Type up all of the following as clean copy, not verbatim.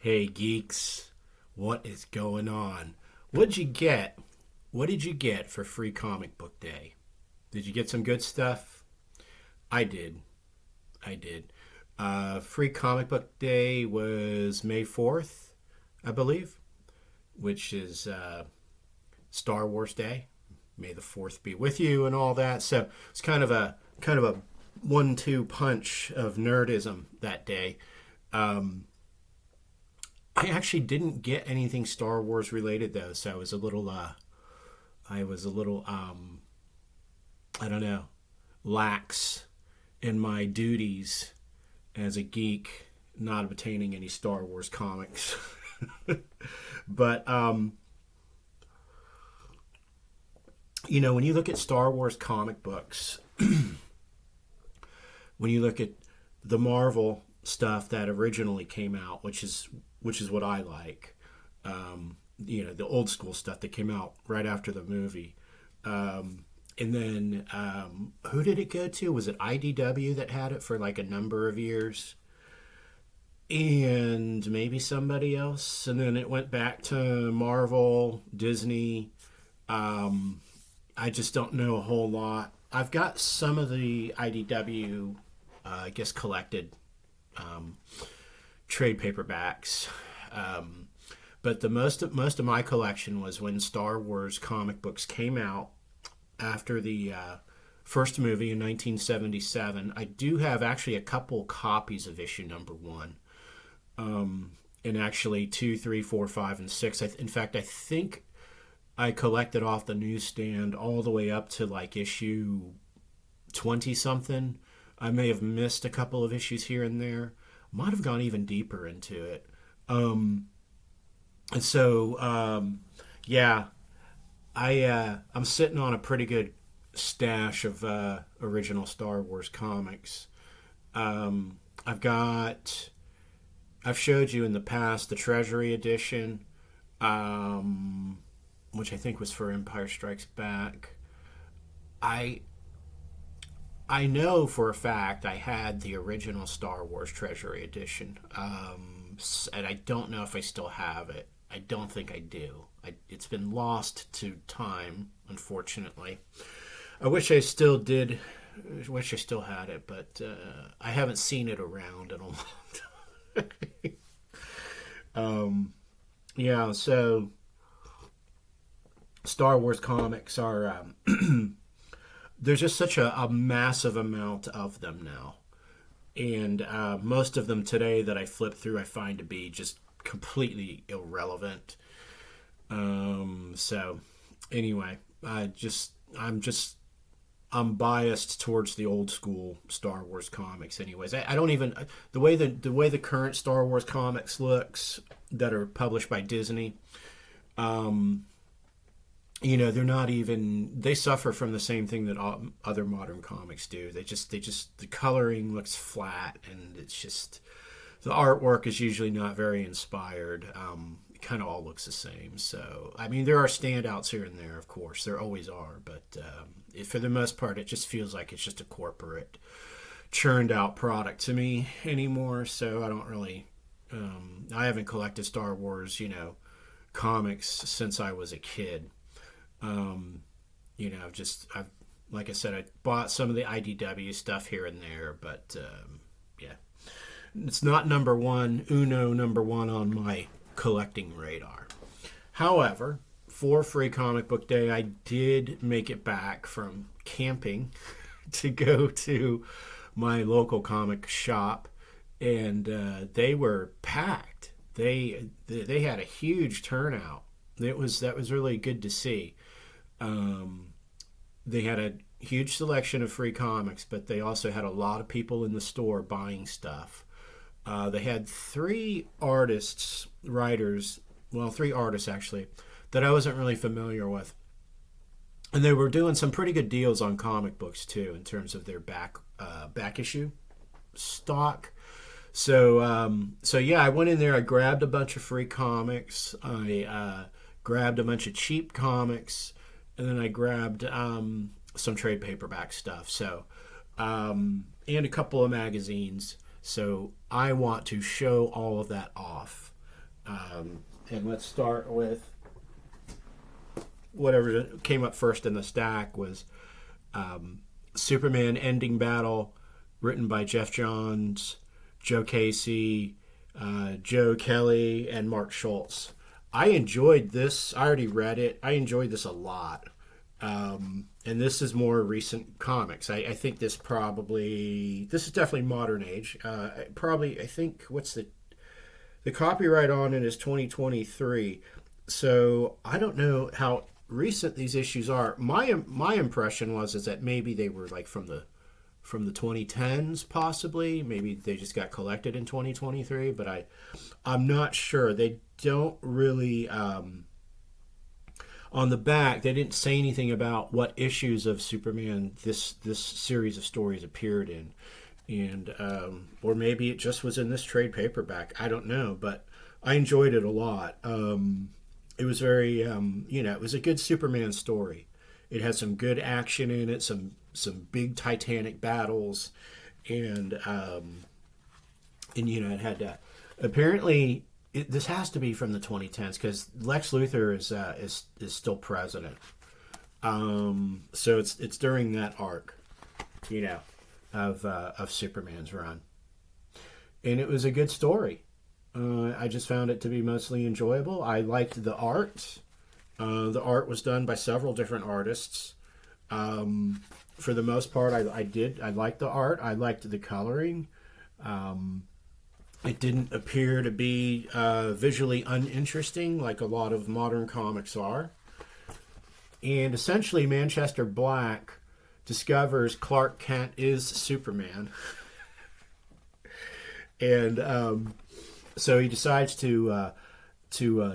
Hey geeks, what is going on? What'd you get? What did you get for Free Comic Book Day? Did you get some good stuff? I did. I did. Free Comic Book Day was May 4th, I believe, which is Star Wars Day. May the 4th be with you and all that. So it's kind of a 1-2 punch of nerdism that day. I actually didn't get anything Star Wars related though, so I was a little I don't know, lax in my duties as a geek, not obtaining any Star Wars comics. But when you look at Star Wars comic books, when you look at the Marvel stuff that originally came out, which is what I like. The old school stuff that came out right after the movie. And then who did it go to? Was it IDW that had it for like a number of years? And maybe somebody else. And then it went back to Marvel, Disney. I just don't know a whole lot. I've got some of the IDW, I guess, collected trade paperbacks. But the most of my collection was when Star Wars comic books came out after the first movie in 1977. I do have actually a couple copies of issue number one, and actually 2, 3, 4, 5, and 6. In fact, I think I collected off the newsstand all the way up to like issue 20 something. I may have missed a couple of issues here and there. Might have gone even deeper into it. And so, yeah, I'm sitting on a pretty good stash of original Star Wars comics. I've showed you in the past the Treasury edition, which I think was for Empire Strikes Back. I know for a fact I had the original Star Wars Treasury edition, and I don't know if I still have it. I don't think I do. It's been lost to time, unfortunately. I wish I still did. I wish I still had it, but I haven't seen it around in a long time. Yeah, so Star Wars comics are... there's just such a massive amount of them now. And most of them today that I flip through I find to be just completely irrelevant. So anyway, I'm biased towards the old school Star Wars comics anyways. I don't even the way the current Star Wars comics looks that are published by Disney, they're not even, they suffer from the same thing that all other modern comics do. They just the coloring looks flat, and it's just, the artwork is usually not very inspired. It kind of all looks the same. So, I mean, there are standouts here and there, of course. There always are. But for the most part, it just feels like it's just a corporate, churned out product to me anymore. So I don't really, I haven't collected Star Wars, comics since I was a kid. I've like I said, I bought some of the IDW stuff here and there, but yeah, it's not number one on my collecting radar. However, for Free Comic Book Day, I did make it back from camping to go to my local comic shop, and they were packed. They had a huge turnout. That was really good to see. They had a huge selection of free comics, but they also had a lot of people in the store buying stuff. They had three artists actually, that I wasn't really familiar with. And they were doing some pretty good deals on comic books too, in terms of their back issue stock. So yeah, I went in there, I grabbed a bunch of free comics, I grabbed a bunch of cheap comics, and then I grabbed some trade paperback stuff. So, and a couple of magazines. So I want to show all of that off And let's start with whatever came up first in the stack was Superman Ending Battle, written by Jeff Johns, Joe Casey, Joe Kelly, and Mark Schultz. I enjoyed this. I already read it. I enjoyed this a lot. And this is more recent comics. I think this is definitely modern age. I think, what's the copyright on it is 2023. So I don't know how recent these issues are. My impression is that maybe they were like from the 2010s, possibly. Maybe they just got collected in 2023, but I'm not sure. They don't really on the back they didn't say anything about what issues of Superman this series of stories appeared in, and or maybe it just was in this trade paperback. I don't know, but I enjoyed it a lot. It was very it was a good Superman story. It had some good action in it, some big titanic battles, and it had apparently this has to be from the 2010s because Lex Luthor is still president. So it's during that arc, of Superman's run, and it was a good story. I just found it to be mostly enjoyable. I liked the art. The art was done by several different artists. For the most part, I liked the art. I liked the coloring. It didn't appear to be visually uninteresting like a lot of modern comics are. And essentially, Manchester Black discovers Clark Kent is Superman. And so he decides to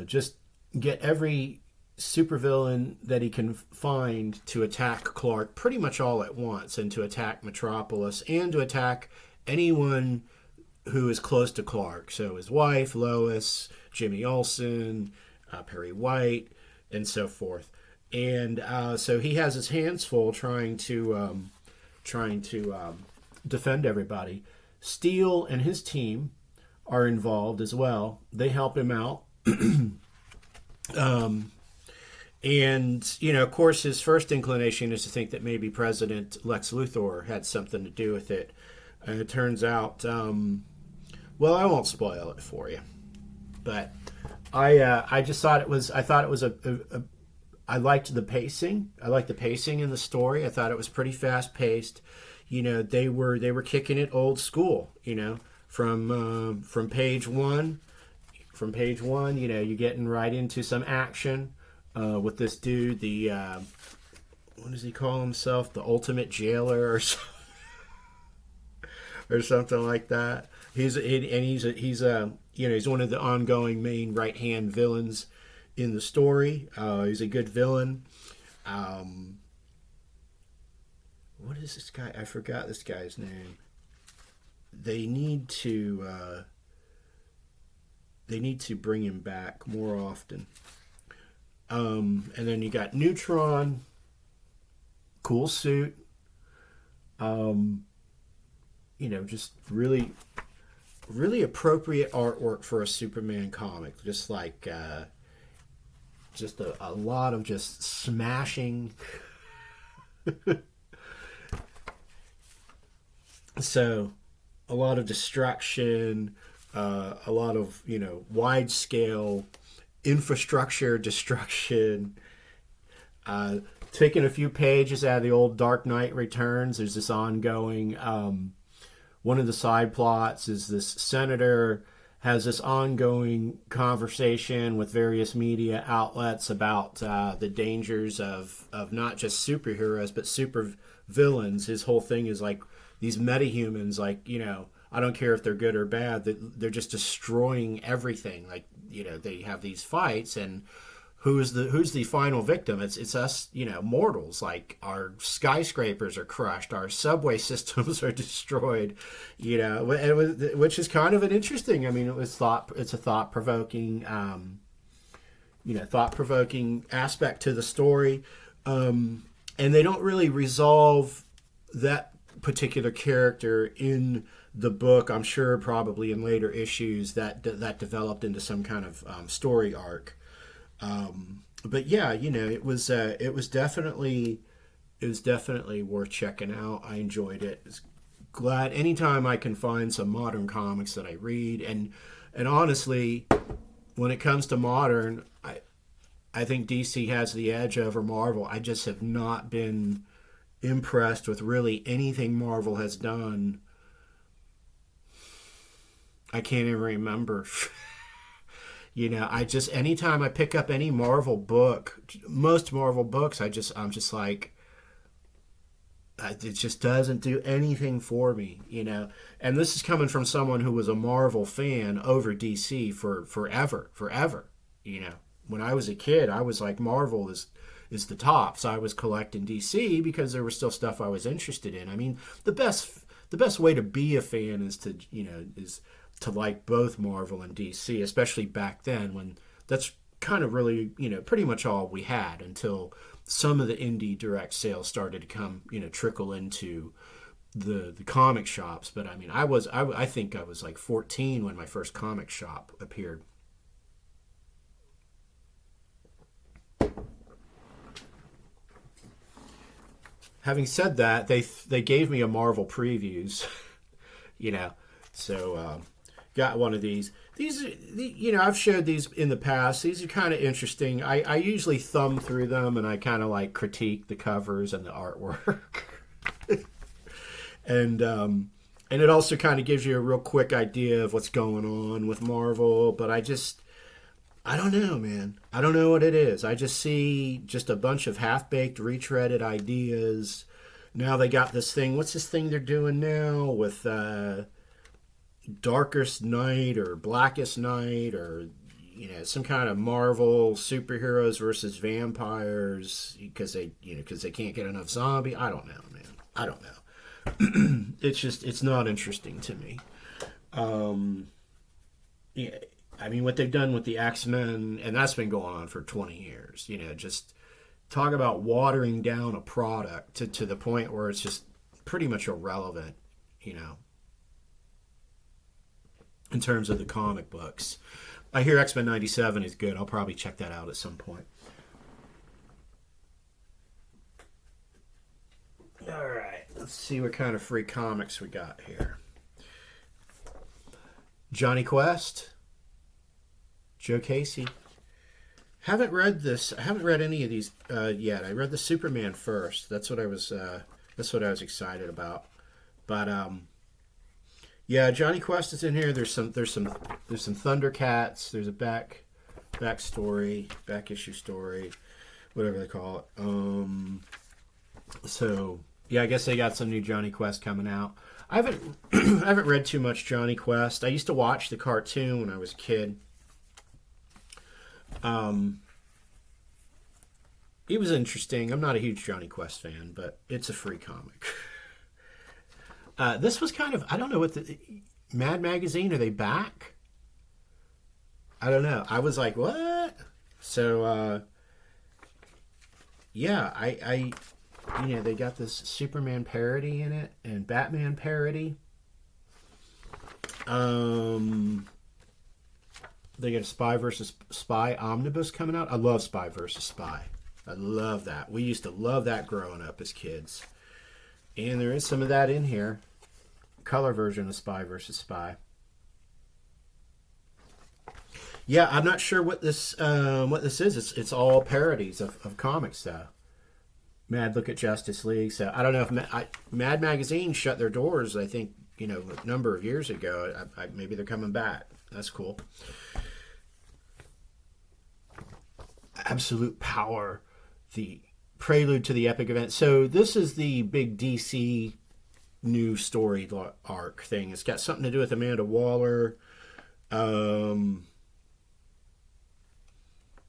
just get every supervillain that he can find to attack Clark pretty much all at once, and to attack Metropolis, and to attack anyone who is close to Clark. So his wife, Lois, Jimmy Olsen, Perry White, and so forth. And so he has his hands full trying to defend everybody. Steel and his team are involved as well. They help him out. And, of course, his first inclination is to think that maybe President Lex Luthor had something to do with it. And it turns out, well, I won't spoil it for you. But I just thought it was, I liked the pacing. I liked the pacing in the story. I thought it was pretty fast paced. They were kicking it old school, from page one. From page one, you're getting right into some action with this dude, the what does he call himself? The ultimate jailer or something like that. He's one of the ongoing main right hand villains in the story. He's a good villain. What is this guy? I forgot this guy's name. They need to bring him back more often. And then you got Neutron, cool suit. Just really, really appropriate artwork for a Superman comic. Just like, just a lot of just smashing. So, a lot of destruction, a lot of, wide scale infrastructure destruction. Taking a few pages out of the old Dark Knight Returns, there's this ongoing, one of the side plots is this senator has this ongoing conversation with various media outlets about the dangers of not just superheroes, but super villains. His whole thing is like these metahumans, like, I don't care if they're good or bad, they're just destroying everything. Like, they have these fights, and who's the final victim? It's us, mortals. Like, our skyscrapers are crushed, our subway systems are destroyed, which is kind of an interesting. I mean, it's a thought-provoking, thought-provoking aspect to the story, and they don't really resolve that particular character in the book, I'm sure probably in later issues that developed into some kind of story arc. But yeah, it was definitely worth checking out. I enjoyed it. It's glad anytime I can find some modern comics that I read, and honestly, when it comes to modern, I think DC has the edge over Marvel. I just have not been impressed with really anything Marvel has done. I can't even remember. I just, anytime I pick up any Marvel book, most Marvel books, I'm just like, it just doesn't do anything for me. And this is coming from someone who was a Marvel fan over DC for forever. When I was a kid, I was like, Marvel is the top. So I was collecting DC because there was still stuff I was interested in. I mean, the best way to be a fan is to like both Marvel and DC, especially back then when that's kind of really, pretty much all we had until some of the indie direct sales started to come, trickle into the comic shops. But I mean, I think I was like 14 when my first comic shop appeared. Having said that, they gave me a Marvel previews, so got one of these. These, I've showed these in the past. These are kind of interesting. I usually thumb through them and I kind of like critique the covers and the artwork, and it also kind of gives you a real quick idea of what's going on with Marvel. But I don't know, man. I don't know what it is. I just see just a bunch of half-baked, retreaded ideas. Now they got this thing. What's this thing they're doing now with Darkest Night or Blackest Night or, some kind of Marvel superheroes versus vampires because they can't get enough zombie. I don't know, man. I don't know. It's not interesting to me. Yeah. I mean, what they've done with the X-Men, and that's been going on for 20 years, just talk about watering down a product to the point where it's just pretty much irrelevant, in terms of the comic books. I hear X-Men 97 is good. I'll probably check that out at some point. All right, let's see what kind of free comics we got here. Johnny Quest. Joe Casey. Haven't read this. I haven't read any of these yet. I read the Superman first. That's what I was excited about. But yeah, Johnny Quest is in here. There's some Thundercats. There's a back story, back issue story, whatever they call it. So yeah, I guess they got some new Johnny Quest coming out. I haven't read too much Johnny Quest. I used to watch the cartoon when I was a kid. It was interesting. I'm not a huge Johnny Quest fan, but it's a free comic. This was kind of, I don't know what Mad Magazine, are they back? I don't know. I was like, what? So, yeah, I they got this Superman parody in it and Batman parody. They got a Spy versus Spy omnibus coming out. I love Spy versus Spy. I love that. We used to love that growing up as kids. And there is some of that in here. Color version of Spy versus Spy. Yeah, I'm not sure what this is. It's all parodies of comics, though. Mad Look at Justice League. So I don't know if Mad Magazine shut their doors, I think, a number of years ago. Maybe they're coming back. That's cool. Absolute Power, the prelude to the epic event. So this is the big DC new story arc thing. It's got something to do with Amanda Waller.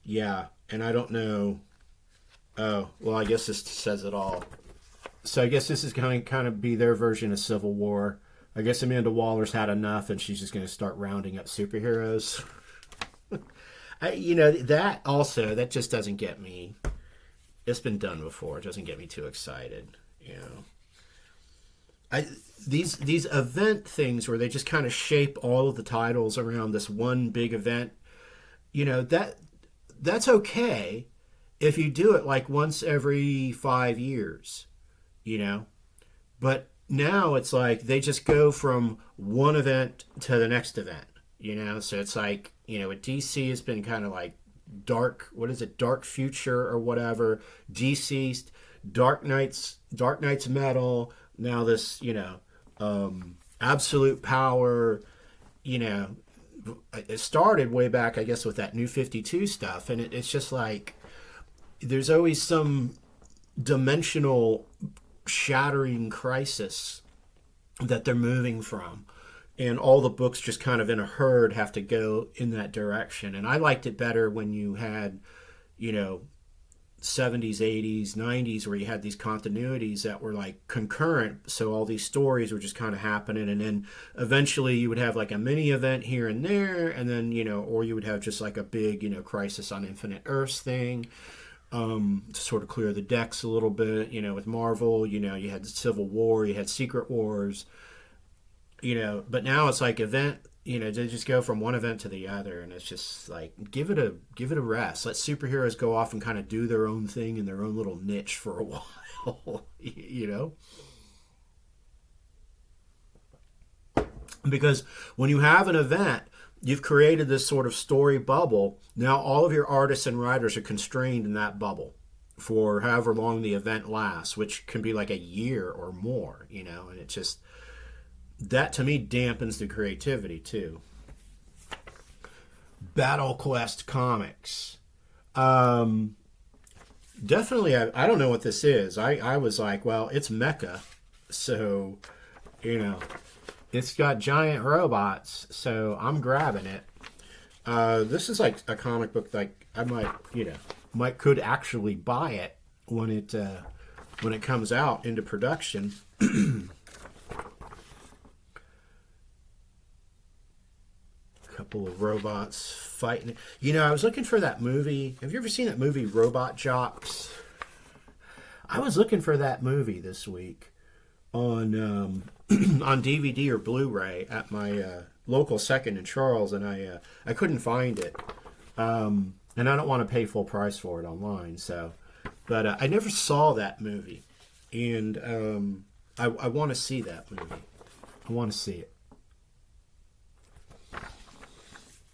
Yeah, and I don't know. Oh, well, I guess this says it all. So I guess this is going to kind of be their version of Civil War. I guess Amanda Waller's had enough, and she's just going to start rounding up superheroes. That just doesn't get me. It's been done before. It doesn't get me too excited. I these event things where they just kind of shape all of the titles around this one big event, that's okay if you do it like once every 5 years, you know. But now it's like they just go from one event to the next event, you know. So it's like, with DC has been kind of like dark, what is it, Dark Future or whatever, Deceased, Dark Knight's Metal, now this, Absolute Power, it started way back, I guess, with that New 52 stuff, and it's just like there's always some dimensional shattering crisis that they're moving from, and all the books just kind of in a herd have to go in that direction. And I liked it better when you had 70s, 80s, 90s, where you had these continuities that were like concurrent, so all these stories were just kind of happening, and then eventually you would have like a mini event here and there, and then or you would have just like a big Crisis on Infinite Earths thing, to sort of clear the decks a little bit. With Marvel, you had the Civil War, you had Secret Wars, but now it's like event, they just go from one event to the other, and it's just like give it a rest. Let superheroes go off and kind of do their own thing in their own little niche for a while, Because when you have an event, you've created this sort of story bubble. Now all of your artists and writers are constrained in that bubble for however long the event lasts, which can be like a year or more, and it just, that to me dampens the creativity too. Battle Comics. Definitely, I don't know what this is. I was like, well, it's mecha, so, it's got giant robots, so I'm grabbing it. This is like a comic book, like I could actually buy it when it comes out into production. Couple of robots fighting. I was looking for that movie. Have you ever seen that movie Robot Jocks? I was looking for that movie this week on on DVD or Blu-ray at my local Second in Charles, and I couldn't find it. And I don't want to pay full price for it online. So, but I never saw that movie, and I want to see that movie. I want to see it.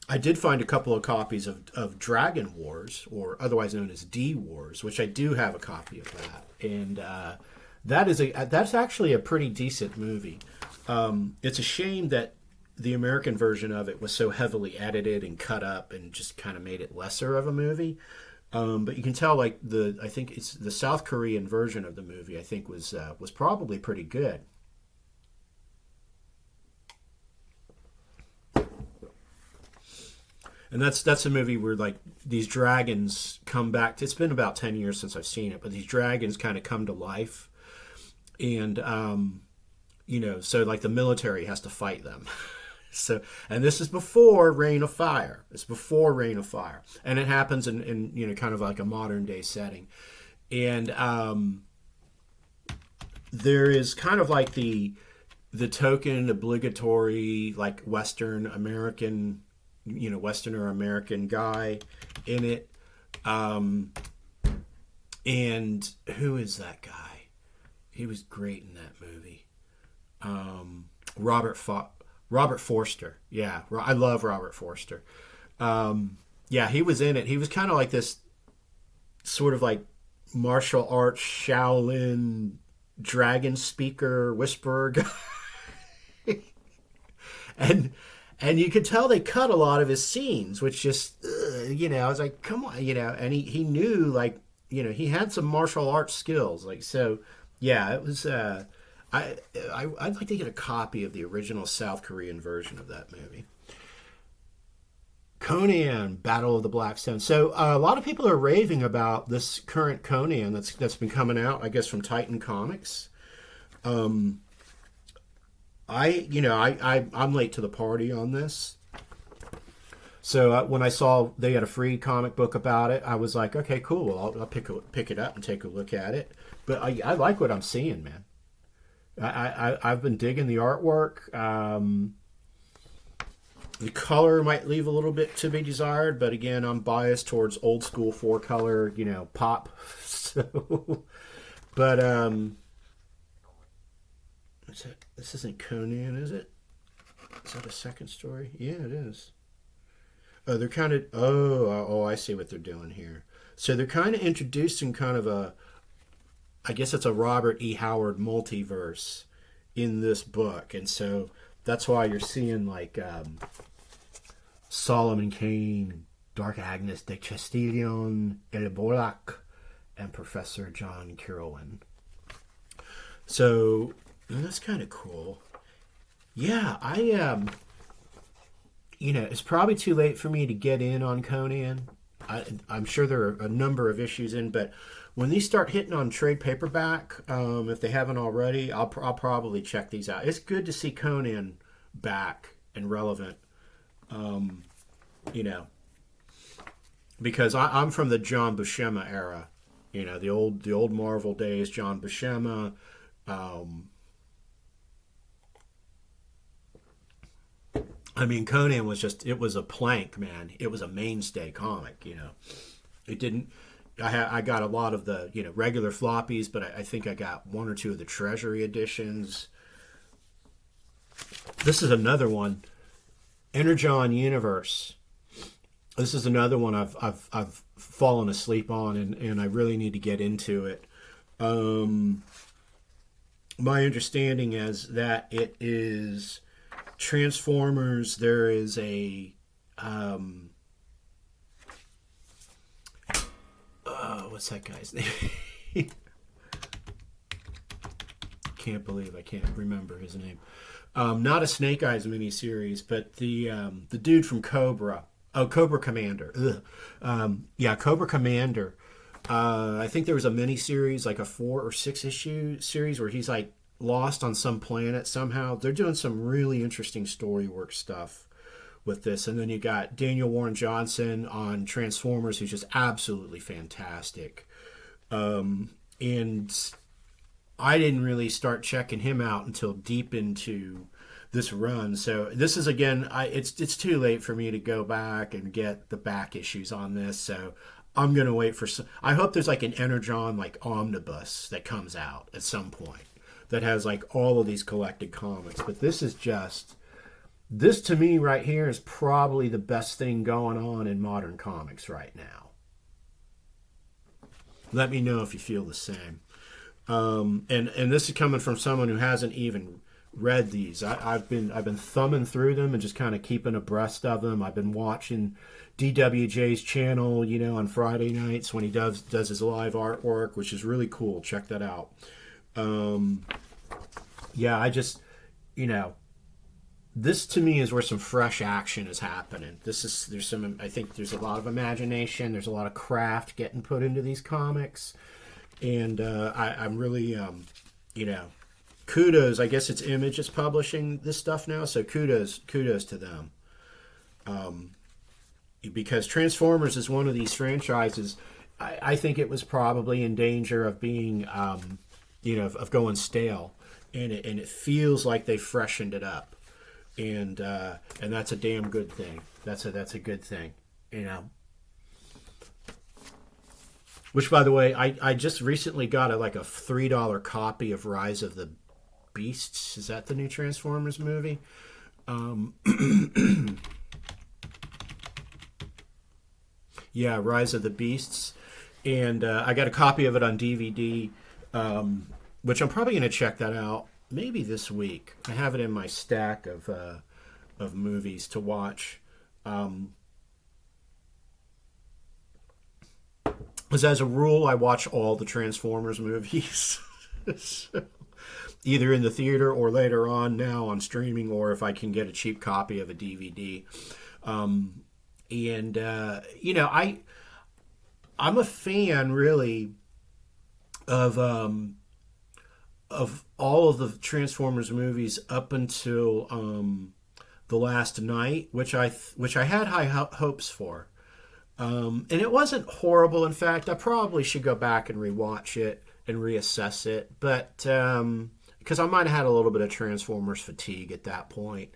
I did find a couple of copies of Dragon Wars, or otherwise known as D Wars, which I do have a copy of that, and that's actually a pretty decent movie. It's a shame that the American version of it was so heavily edited and cut up and just kind of made it lesser of a movie. But you can tell, like I think it's the South Korean version of the movie, I think was probably pretty good. And that's a movie where like these dragons come back. It's been about 10 years since I've seen it, but these dragons kind of come to life, and so like the military has to fight them. So, and this is before Reign of Fire. It's before Reign of Fire, and it happens in kind of like a modern day setting, and there is kind of like the token obligatory like Western American. Westerner American guy in it. And who is that guy? He was great in that movie. Robert Forster. Yeah, I love Robert Forster. Yeah, he was in it. He was kind of like this sort of like martial arts Shaolin dragon speaker whisperer guy. And you could tell they cut a lot of his scenes, which just, I was like, come on, and he knew, like, he had some martial arts skills. Like, so, yeah, it was, I'd like to get a copy of the original South Korean version of that movie. Conan, Battle of the Black Stone. So a lot of people are raving about this current Conan that's been coming out, I guess, from Titan Comics. I'm late to the party on this. So when I saw they had a free comic book about it, I was like, okay, cool. I'll pick it up and take a look at it. But I like what I'm seeing, man. I've been digging the artwork. The color might leave a little bit to be desired, but again, I'm biased towards old school 4-color, pop. So, but this isn't Conan, is it? Is that a second story? Yeah, it is. Oh, they're kind of. Oh, I see what they're doing here. So they're kind of introducing kind of a. I guess it's a Robert E. Howard multiverse in this book, and so that's why you're seeing like Solomon Kane, Dark Agnes de Castillon, El Bolak, and Professor John Kirwan. So that's kind of cool. Yeah, it's probably too late for me to get in on Conan. I'm sure there are a number of issues in, but when these start hitting on trade paperback, if they haven't already, I'll probably check these out. It's good to see Conan back and relevant, because I'm from the John Buscema era, the old Marvel days, John Buscema. Conan was it was a plank, man. It was a mainstay comic, It didn't. I got a lot of the regular floppies, but I think I got one or two of the Treasury editions. This is another one, Energon Universe. This is another one I've fallen asleep on, and I really need to get into it. My understanding is that it is Transformers. There is a what's that guy's name? Can't believe I can't remember his name. Not a Snake Eyes miniseries, but the dude from Cobra. Oh, Cobra Commander. Cobra Commander. I think there was a miniseries, like a 4 or 6 issue series, where he's like lost on some planet somehow. They're doing some really interesting story work stuff with this. And then you got Daniel Warren Johnson on Transformers, who's just absolutely fantastic. And I didn't really start checking him out until deep into this run. So this is, again, it's too late for me to go back and get the back issues on this. So I'm going to wait for I hope there's like an Energon like omnibus that comes out at some point that has like all of these collected comics. But this to me right here is probably the best thing going on in modern comics right now. Let me know if you feel the same. And this is coming from someone who hasn't even read these. I've been thumbing through them and just kind of keeping abreast of them. I've been watching DWJ's channel, on Friday nights when he does his live artwork, which is really cool. Check that out. I just, this to me is where some fresh action is happening. I think there's a lot of imagination. There's a lot of craft getting put into these comics. And I'm really, kudos. I guess it's Image is publishing this stuff now, so kudos to them. Because Transformers is one of these franchises, I think it was probably in danger of being, of going stale, and it feels like they freshened it up, and that's a damn good thing. That's a good thing, Which, by the way, I just recently got a $3 copy of Rise of the Beasts. Is that the new Transformers movie? Yeah, Rise of the Beasts. And I got a copy of it on DVD, which I'm probably going to check that out maybe this week. I have it in my stack of movies to watch. Because as a rule, I watch all the Transformers movies. So, either in the theater or later on now on streaming, or if I can get a cheap copy of a DVD. I'm a fan, really, of all of the Transformers movies up until The Last Night, which I had high hopes for. And it wasn't horrible. In fact, I probably should go back and rewatch it and reassess it. But because I might have had a little bit of Transformers fatigue at that point.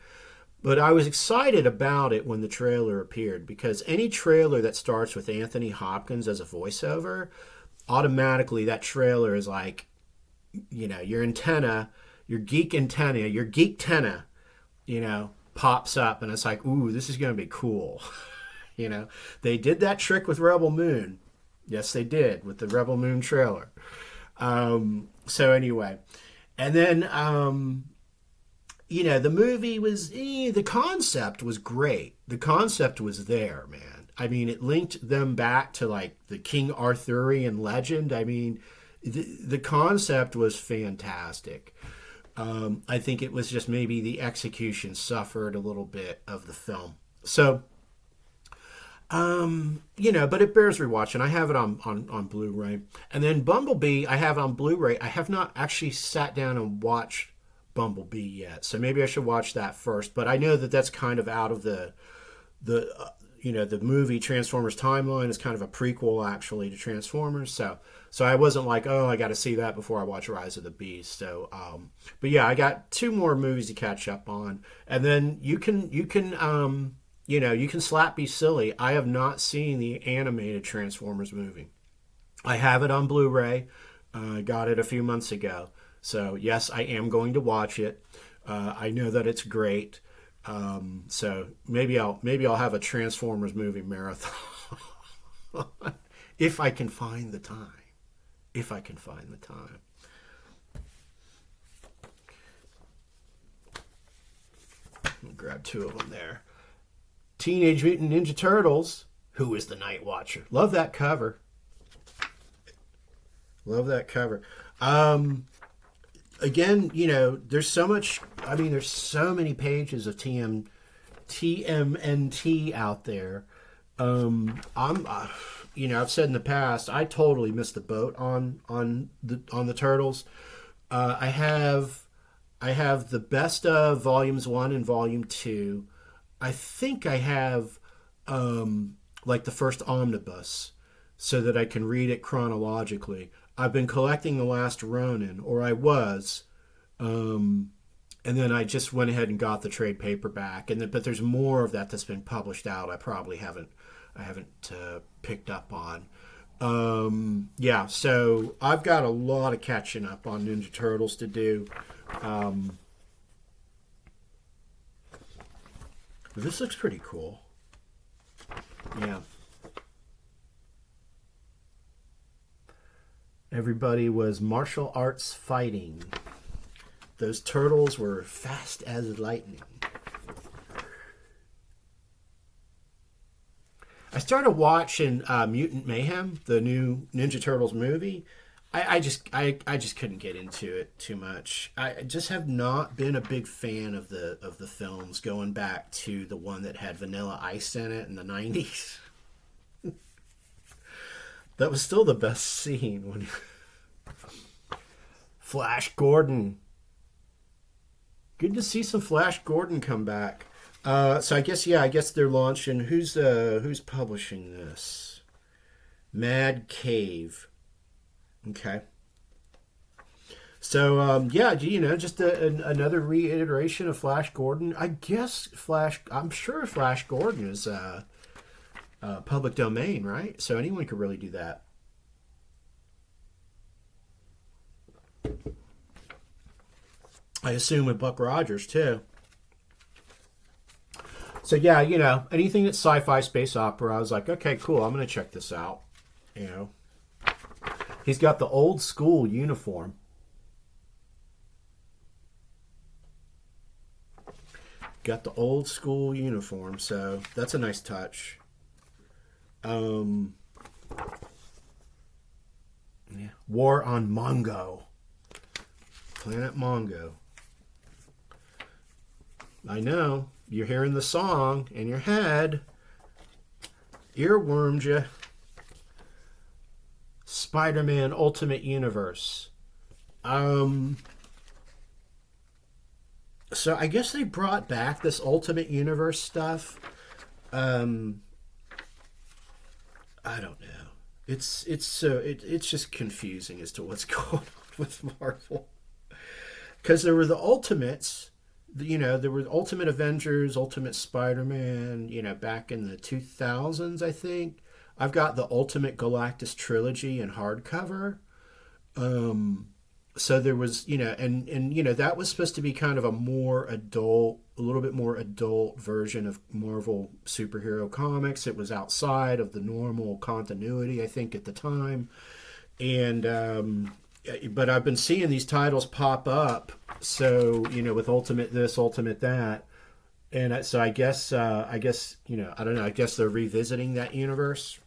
But I was excited about it when the trailer appeared, because any trailer that starts with Anthony Hopkins as a voiceover, automatically that trailer is like, your antenna, your geek antenna, your geek tenna, pops up, and it's like, ooh, this is going to be cool. They did that trick with Rebel Moon. Yes, they did, with the Rebel Moon trailer. So anyway, and then, the movie was, the concept was great. The concept was there, man. I mean, it linked them back to like the King Arthurian legend. I mean, the concept was fantastic. I think it was just maybe the execution suffered a little bit of the film. So, but it bears rewatching. I have it on Blu-ray. And then Bumblebee, I have on Blu-ray. I have not actually sat down and watched Bumblebee yet, so maybe I should watch that first. But I know that that's kind of out of the movie Transformers timeline. Is kind of a prequel actually to Transformers. So I wasn't like, oh, I got to see that before I watch Rise of the Beast. So, but yeah, I got 2 more movies to catch up on, and then you can slap be silly. I have not seen the animated Transformers movie. I have it on Blu-ray. I got it a few months ago. So yes, I am going to watch it. I know that it's great. So maybe I'll have a Transformers movie marathon if I can find the time. If I can find the time. I'll grab 2 of them there. Teenage Mutant Ninja Turtles. Who is the Night Watcher? Love that cover. Love that cover. Again, there's so much. I mean, there's so many pages of TMNT out there. I've said in the past, I totally missed the boat on the Turtles. I have the best of volumes 1 and volume 2. I think I have like the first omnibus, so that I can read it chronologically. I've been collecting The Last Ronin, or I was, and then I just went ahead and got the trade paperback. But there's more of that that's been published out. I probably haven't picked up on. So I've got a lot of catching up on Ninja Turtles to do. This looks pretty cool. Yeah. Everybody was martial arts fighting. Those turtles were fast as lightning. I started watching Mutant Mayhem, the new Ninja Turtles movie. I just couldn't get into it too much. I just have not been a big fan of the films, going back to the one that had Vanilla Ice in it in the 90s. That was still the best scene when Flash Gordon. Good to see some Flash Gordon come back. So I guess they're launching. Who's publishing this? Mad Cave. Okay. So just another reiteration of Flash Gordon. I guess I'm sure Flash Gordon is public domain, right? So anyone could really do that. I assume with Buck Rogers too. So yeah, anything that's sci-fi space opera, I was like, okay, cool, I'm gonna check this out. He's got the old school uniform. Got the old school uniform, so that's a nice touch. War on Mongo. Planet Mongo. I know. You're hearing the song in your head. Earwormed you. Spider-Man Ultimate Universe. So I guess they brought back this Ultimate Universe stuff. I don't know. It's just confusing as to what's going on with Marvel. because there were the Ultimates. There were Ultimate Avengers, Ultimate Spider-Man, back in the 2000s, I think. I've got the Ultimate Galactus trilogy in hardcover. So there was, and that was supposed to be kind of a little bit more adult version of Marvel superhero comics. It was outside of the normal continuity, I think, at the time. And, but I've been seeing these titles pop up. So, with Ultimate this, Ultimate that. And so I guess, I don't know, I guess they're revisiting that universe.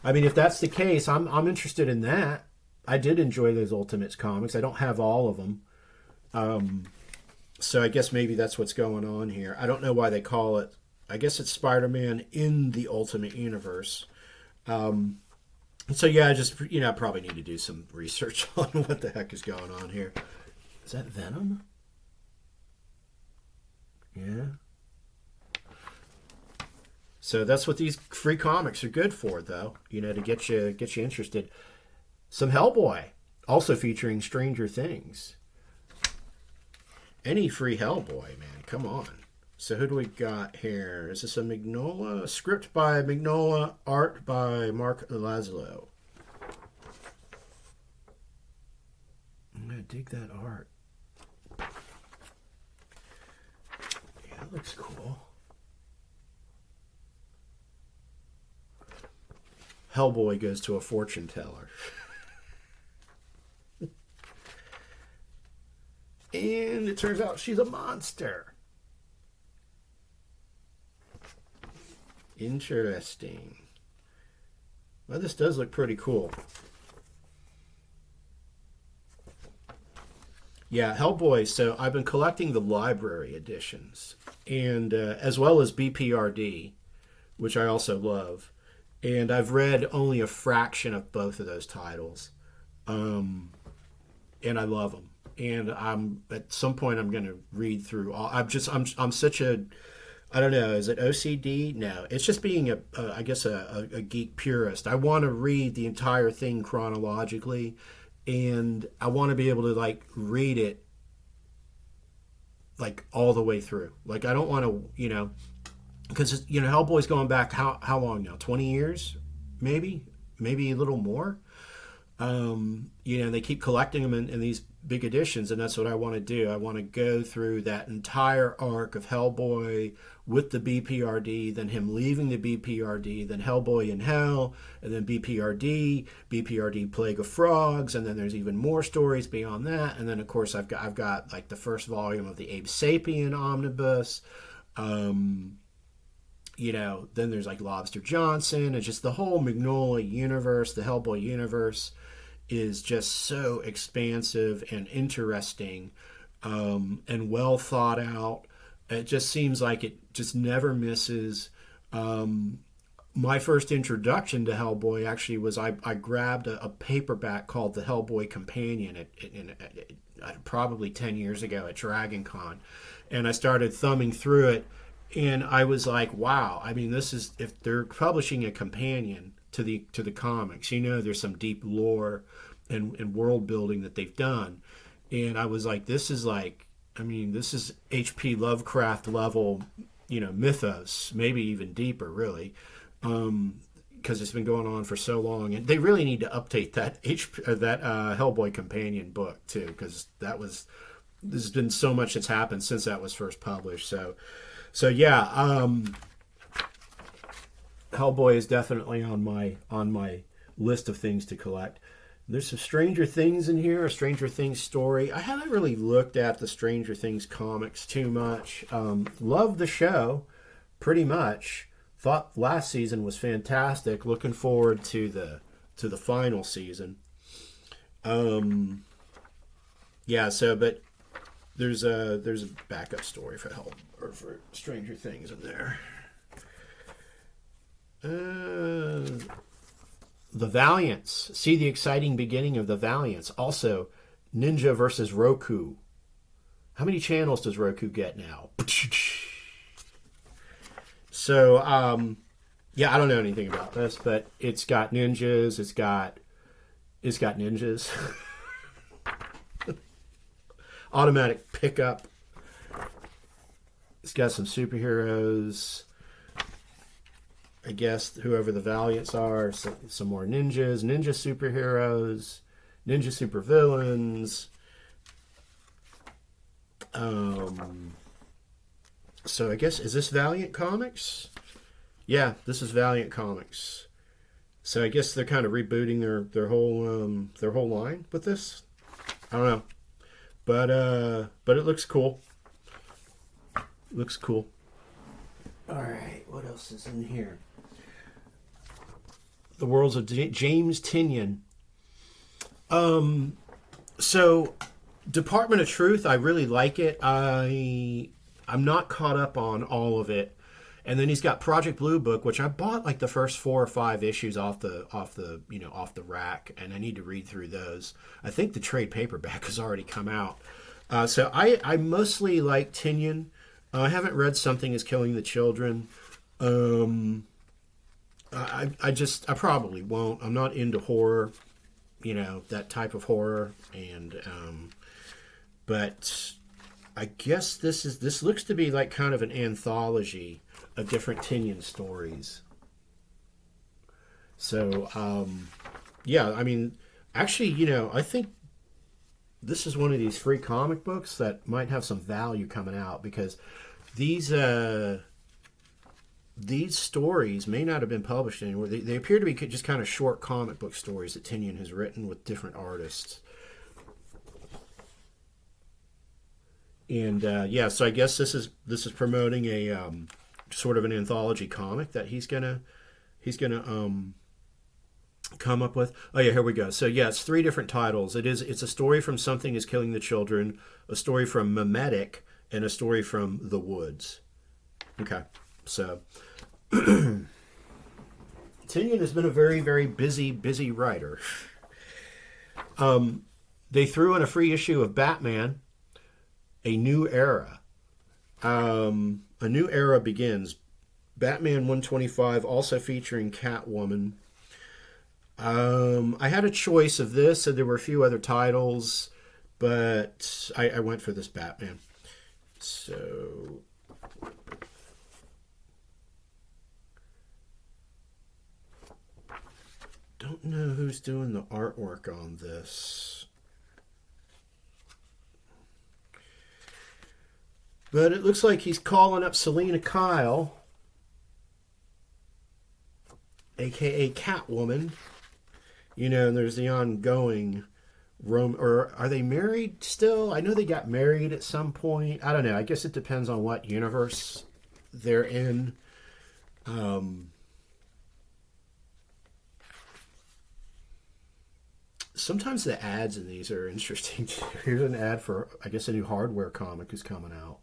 I mean, if that's the case, I'm interested in that. I did enjoy those Ultimates comics. I don't have all of them. So I guess maybe that's what's going on here. I don't know why they call it. I guess it's Spider-Man in the Ultimate Universe. So yeah, I just, I probably need to do some research on what the heck is going on here. Is that Venom? Yeah. So that's what these free comics are good for, though. To get you interested. Some Hellboy, also featuring Stranger Things. Any free Hellboy, man, come on. So who do we got here? Is this a Mignola? Script by Mignola, art by Mark Laszlo. I'm going to dig that art. Yeah, that looks cool. Hellboy goes to a fortune teller. And it turns out she's a monster. Interesting. Well, this does look pretty cool. Yeah, Hellboy. So I've been collecting the library editions, and as well as BPRD, which I also love. And I've read only a fraction of both of those titles, and I love them. And at some point I'm going to read through all. I'm such a, I don't know, is it OCD? No, it's just being I guess a geek purist. I want to read the entire thing chronologically, and I want to be able to read it all the way through. I don't want to, because Hellboy's going back how long now? 20 years, maybe a little more. They keep collecting them in these big editions, and that's what I want to do. I want to go through that entire arc of Hellboy with the BPRD, then him leaving the BPRD, then Hellboy in Hell, and then BPRD Plague of Frogs, and then there's even more stories beyond that. And then of course I've got the first volume of the Abe Sapien omnibus. Then there's Lobster Johnson, and just the whole Mignola universe, the Hellboy universe is just so expansive and interesting, and well thought out. It just seems like it just never misses. My first introduction to Hellboy actually was I grabbed a paperback called The Hellboy Companion probably 10 years ago at Dragon Con, and I started thumbing through it, and I was like, wow, I mean, this is, if they're publishing a companion to the comics, there's some deep lore and world building that they've done. And I was like, this is this is H.P. Lovecraft level, mythos, maybe even deeper, really, because it's been going on for so long. And they really need to update that Hellboy companion book too, because there's been so much that's happened since that was first published. So yeah, Hellboy is definitely on my list of things to collect. There's some Stranger Things in here, a Stranger Things story. I haven't really looked at the Stranger Things comics too much. Love the show, pretty much. Thought last season was fantastic. Looking forward to the final season. Yeah. So, but there's a backup story for for Stranger Things in there. The Valiants. See the exciting beginning of the Valiants. Also, Ninja versus Roku. How many channels does Roku get now? So, yeah, I don't know anything about this, but it's got ninjas. It's got ninjas. automatic pickup. It's got some superheroes. I guess whoever the Valiants are, some more ninjas, ninja superheroes, ninja supervillains. So I guess, is this Valiant Comics? Yeah, this is Valiant Comics. So I guess they're kind of rebooting their whole line with this. I don't know, but it looks cool. Looks cool. All right, what else is in here? The Worlds of James Tynion. So Department of Truth, I really like it. I'm not caught up on all of it. And then he's got Project Blue Book, which I bought like the first 4 or 5 issues off the rack, and I need to read through those. I think the trade paperback has already come out. So I mostly like Tynion. I haven't read Something Is Killing the Children. I probably won't. I'm not into horror, that type of horror, and but I guess this looks to be like kind of an anthology of different Tynion stories. So yeah, I mean, actually, I think this is one of these free comic books that might have some value coming out, because these stories may not have been published anywhere. They appear to be just kind of short comic book stories that Tynion has written with different artists. And yeah, so I guess this is promoting a sort of an anthology comic that he's gonna come up with. Oh yeah, here we go. So yeah, it's 3 different titles. It's a story from Something Is Killing the Children, a story from Memetic, and a story from The Woods. Okay, so Tynion has been a very, very busy writer. They threw in a free issue of Batman, A New Era. A New Era Begins. Batman 125, also featuring Catwoman. I had a choice of this, so there were a few other titles, but I went for this Batman. So don't know who's doing the artwork on this, but it looks like he's calling up Selena Kyle, aka Catwoman. And there's the ongoing or are they married still? I know they got married at some point. I don't know. I guess it depends on what universe they're in. Sometimes the ads in these are interesting too. Here's an ad for, I guess, a new Hardware comic is coming out.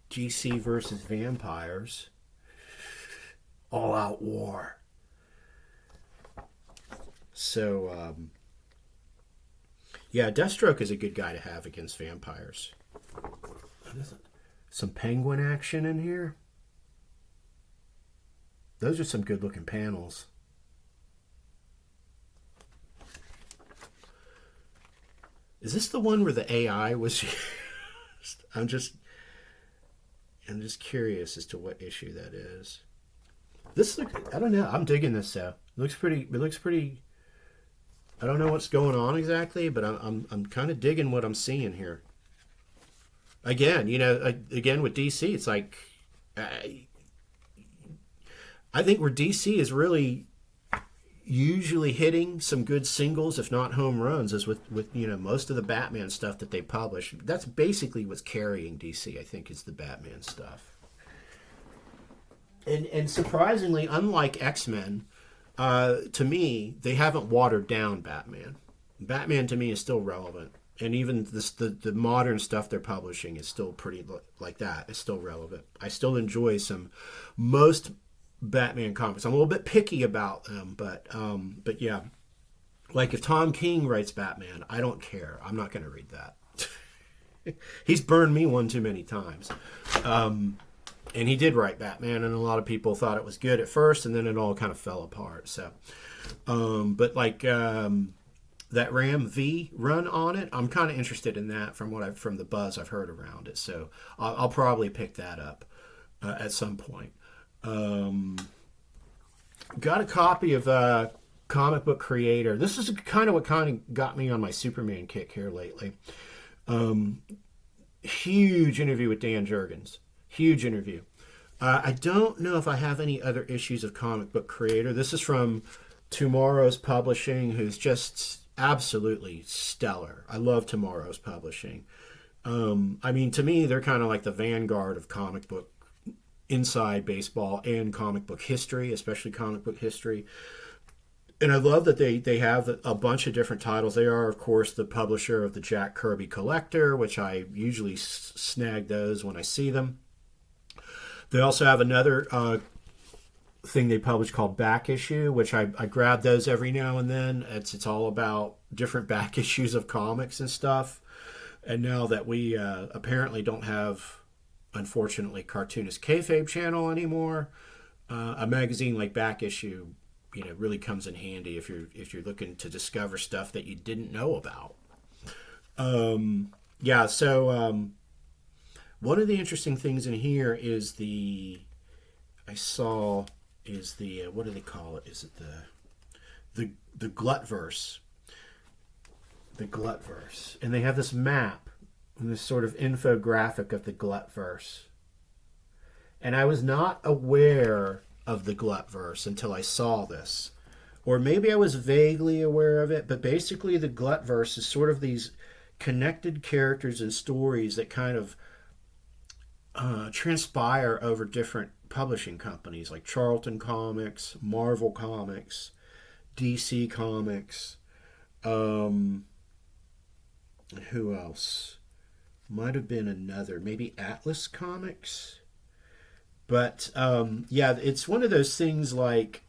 GC versus vampires. All out war. So, yeah, Deathstroke is a good guy to have against vampires. Some Penguin action in here. Those are some good looking panels. Is this the one where the AI was used? I'm just curious as to what issue that is. This look, I don't know. I'm digging this though. It looks pretty. I don't know what's going on exactly, but I'm kind of digging what I'm seeing here. Again, with DC, it's like I think where DC is really usually hitting some good singles, if not home runs, is with most of the Batman stuff that they publish. That's basically what's carrying DC, I think, is the Batman stuff. And surprisingly, unlike X-Men, to me, they haven't watered down Batman. Batman, to me, is still relevant. And even the modern stuff they're publishing is still pretty like that. It's still relevant. I still enjoy most Batman comics. I'm a little bit picky about them, but yeah. Like if Tom King writes Batman, I don't care. I'm not going to read that. He's burned me one too many times. And he did write Batman, and a lot of people thought it was good at first, and then it all kind of fell apart. So, but like that Ram V run on it, I'm kind of interested in that from the buzz I've heard around it. So I'll probably pick that up at some point. Got a copy of Comic Book Creator. This is kind of what kind of got me on my Superman kick here lately. Huge interview with Dan Jurgens. Huge interview. I don't know if I have any other issues of Comic Book Creator. This is from Tomorrow's Publishing, who's just absolutely stellar. I love Tomorrow's Publishing. I mean, to me, they're kind of like the vanguard of comic book inside baseball and comic book history, especially comic book history. And I love that they have a bunch of different titles. They are, of course, the publisher of the Jack Kirby Collector, which I usually snag those when I see them. They also have another thing they publish called Back Issue, which I grab those every now and then. It's all about different back issues of comics and stuff. And now that we apparently don't have, unfortunately, Cartoonist Kayfabe channel anymore, a magazine like Back Issue, really comes in handy if you're looking to discover stuff that you didn't know about. So one of the interesting things in here is what do they call it? Is it the Glutverse? The Glutverse. And they have this map and this sort of infographic of the Glutverse. And I was not aware of the Glutverse until I saw this. Or maybe I was vaguely aware of it, but basically the Glutverse is sort of these connected characters and stories that kind of transpire over different publishing companies like Charlton Comics, Marvel Comics, DC Comics, who else? Might have been another, maybe Atlas Comics. But it's one of those things like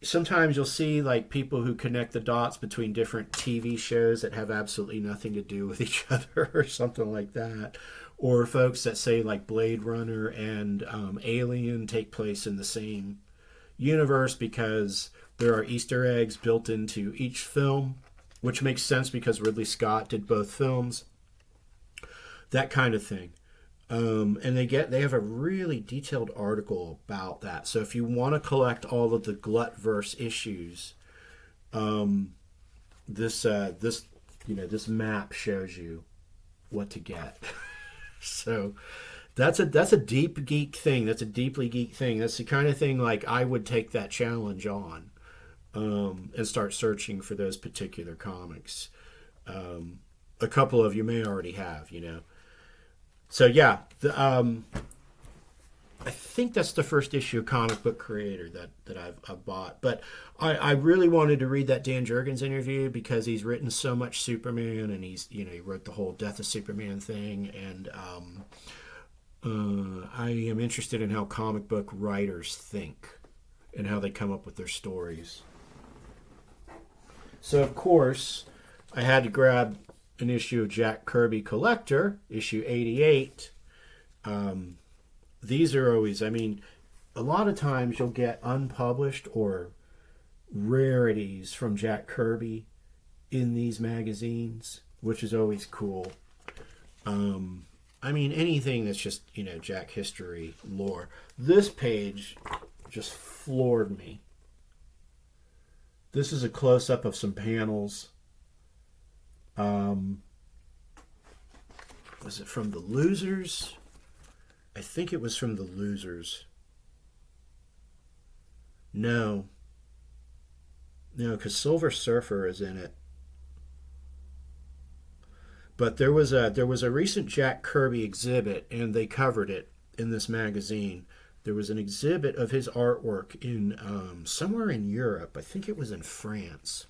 sometimes you'll see like people who connect the dots between different TV shows that have absolutely nothing to do with each other or something like that. Or folks that say like Blade Runner and Alien take place in the same universe because there are Easter eggs built into each film, which makes sense because Ridley Scott did both films. That kind of thing. And they have a really detailed article about that. So if you want to collect all of the Glutverse issues, this map shows you what to get. So that's a deep geek thing. That's a deeply geek thing. That's the kind of thing like I would take that challenge on and start searching for those particular comics. A couple of you may already have, So yeah, I think that's the first issue of Comic Book Creator that I've bought. But I really wanted to read that Dan Jurgens interview because he's written so much Superman, and he wrote the whole Death of Superman thing, and I am interested in how comic book writers think and how they come up with their stories. So of course, I had to grab an issue of Jack Kirby Collector, issue 88. These are always, a lot of times you'll get unpublished or rarities from Jack Kirby in these magazines, which is always cool. Anything that's just, Jack history, lore. This page just floored me. This is a close-up of some panels. Was it from The Losers? I think it was from The Losers. No, because Silver Surfer is in it. But there was a recent Jack Kirby exhibit, and they covered it in this magazine. There was an exhibit of his artwork in somewhere in Europe. I think it was in France.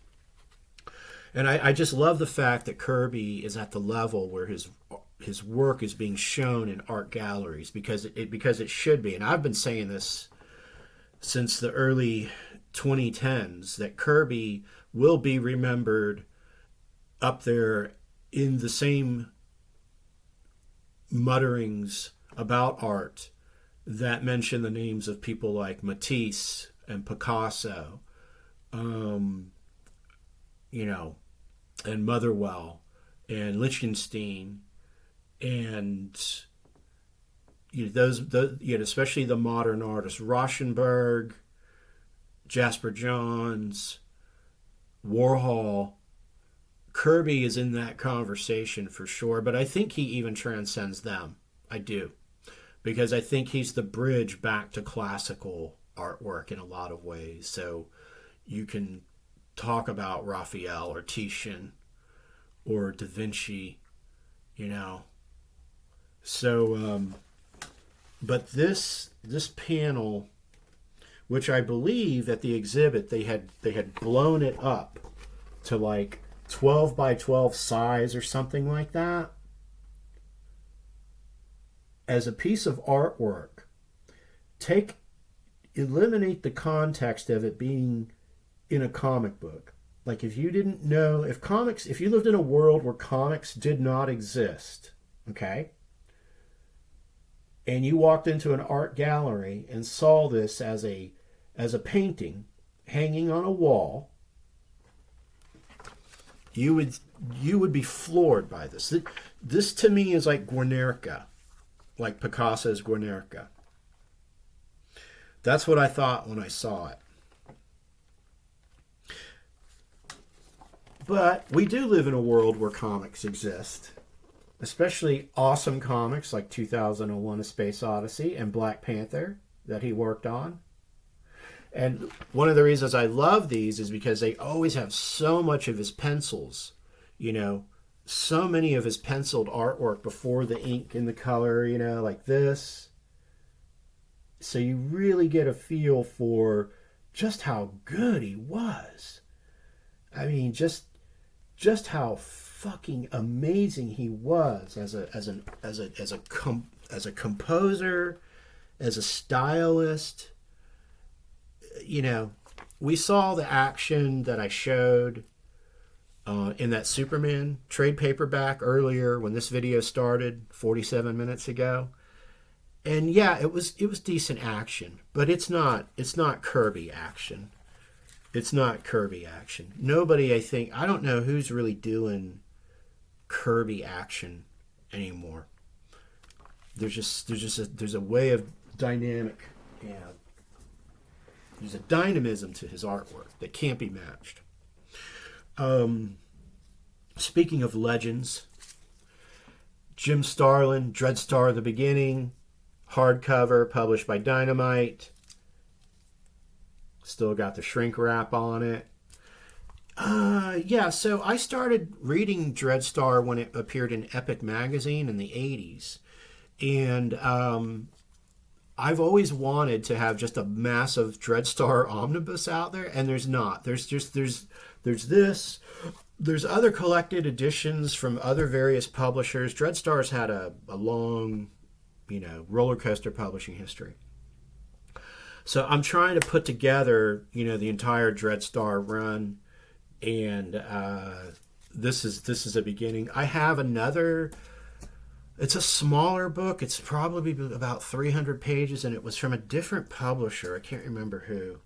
And I just love the fact that Kirby is at the level where his work is being shown in art galleries because it should be. And I've been saying this since the early 2010s that Kirby will be remembered up there in the same mutterings about art that mention the names of people like Matisse and Picasso, you know, and Motherwell and Lichtenstein, and especially the modern artists, Rauschenberg, Jasper Johns, Warhol. Kirby is in that conversation for sure, but I think he even transcends them. I do. Because I think he's the bridge back to classical artwork in a lot of ways. So you can talk about Raphael or Titian or Da Vinci, you know. So, but this panel, which I believe at the exhibit they had blown it up to like 12 by 12 size or something like that. As a piece of artwork, eliminate the context of it being in a comic book. Like if you didn't know, if you lived in a world where comics did not exist, okay, and you walked into an art gallery and saw this as a painting hanging on a wall, you would be floored by this. This to me is like Guernica. Like Picasso's Guernica. That's what I thought when I saw it. But we do live in a world where comics exist. Especially awesome comics like 2001: A Space Odyssey and Black Panther that he worked on. And one of the reasons I love these is because they always have so much of his pencils, you know, so many of his penciled artwork before the ink and the color, you know, like this. So you really get a feel for just how good he was. I mean, just how fucking amazing he was as a composer, as a stylist. You know, we saw the action that I showed in that Superman trade paperback earlier when this video started 47 minutes ago. And yeah, it was decent action, but it's not Kirby action. It's not Kirby action. Nobody, I don't know who's really doing Kirby action anymore. There's a way of dynamic, yeah. There's a dynamism to his artwork that can't be matched. Speaking of legends, Jim Starlin, Dreadstar: The Beginning, hardcover, published by Dynamite. Still got the shrink wrap on it. Yeah, so I started reading Dreadstar when it appeared in Epic Magazine in the 80s. And I've always wanted to have just a massive Dreadstar omnibus out there, and there's not. There's this. There's other collected editions from other various publishers. Dreadstar's had a long, roller coaster publishing history. So I'm trying to put together, the entire Dreadstar run, and this is a beginning. I have another. It's a smaller book. It's probably about 300 pages, and it was from a different publisher. I can't remember who.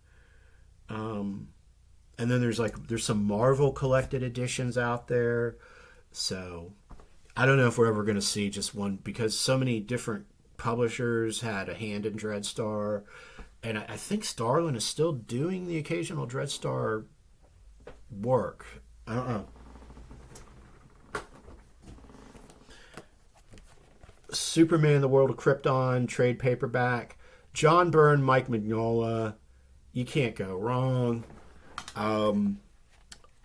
And then there's some Marvel collected editions out there. So I don't know if we're ever going to see just one, because so many different publishers had a hand in Dreadstar. And I think Starlin is still doing the occasional Dreadstar work. I don't know. Superman: The World of Krypton trade paperback. John Byrne, Mike Mignola. You can't go wrong.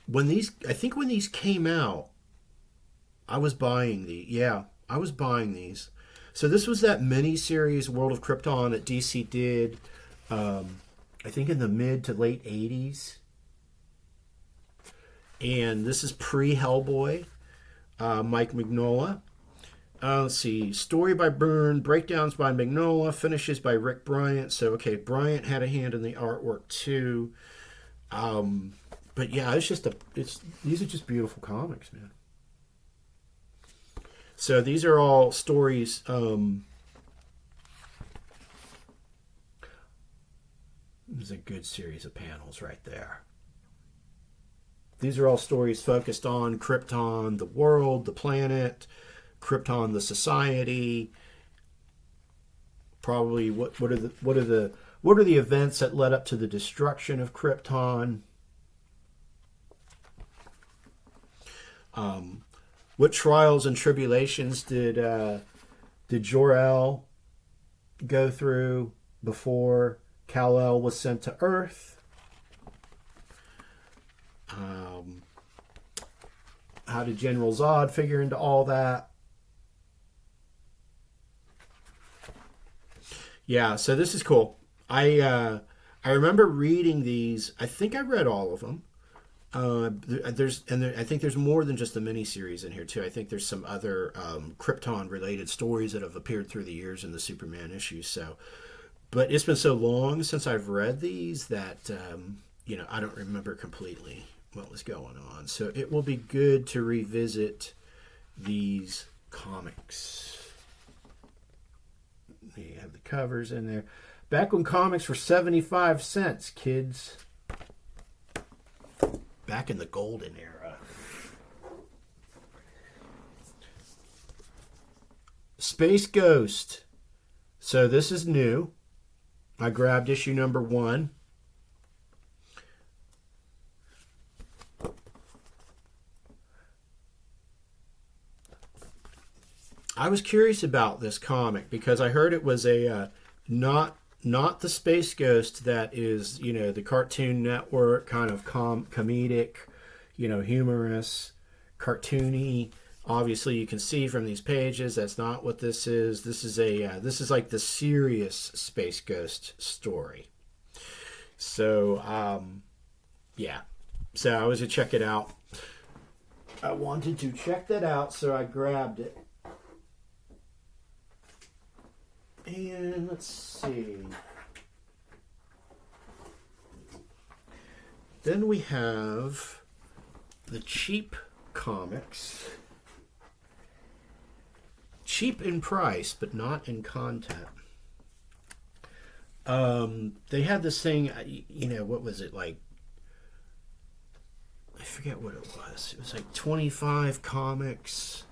When these came out, I was buying these. Yeah, I was buying these. So this was that mini-series World of Krypton that DC did, I think in the mid to late 80s. And this is pre-Hellboy, Mike Mignola. Let's see, story by Byrne, breakdowns by Mignola, finishes by Rick Bryant. So, okay, Bryant had a hand in the artwork too. But yeah, these are just beautiful comics, man. So these are all stories good series of panels right there. These are all stories focused on Krypton, the world, the planet, Krypton, the society. Probably what are the events that led up to the destruction of Krypton? What trials and tribulations did Jor-El go through before Kal-El was sent to Earth? How did General Zod figure into all that? Yeah, so this is cool. I remember reading these. I think I read all of them. I think there's more than just the miniseries in here too. I think there's some other Krypton related stories that have appeared through the years in the Superman issues. So, but it's been so long since I've read these that I don't remember completely what was going on. So it will be good to revisit these comics. You have the covers in there. Back when comics were 75 cents, kids. Back in the golden era. Space Ghost. So this is new. I grabbed issue number 1. I was curious about this comic because I heard it was a not the Space Ghost that is, the Cartoon Network kind of comedic, humorous, cartoony. Obviously, you can see from these pages that's not what this is. This is like the serious Space Ghost story. So, yeah. So I was to check it out. I wanted to check that out, so I grabbed it. And let's see. Then we have the cheap comics. Cheap in price, but not in content. They had this thing, what was it like? I forget what it was. It was like 25 comics.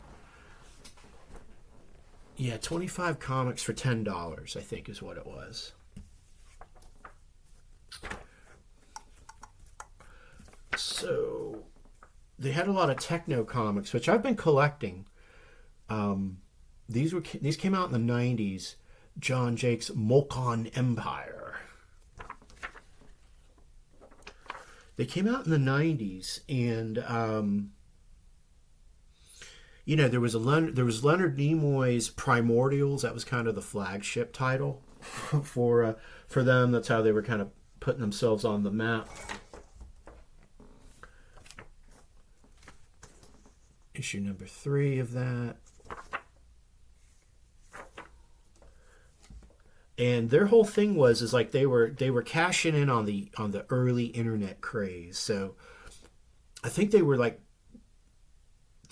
Yeah, 25 comics for $10, I think is what it was. So they had a lot of Tekno Comics, which I've been collecting. These came out in the 90s. John Jake's Molcon Empire. They came out in the 90s, and there was Leonard Nimoy's Primordials. That was kind of the flagship title for them. That's how they were kind of putting themselves on the map. Issue number 3 of that. And their whole thing was like they were cashing in on the early internet craze. So I think they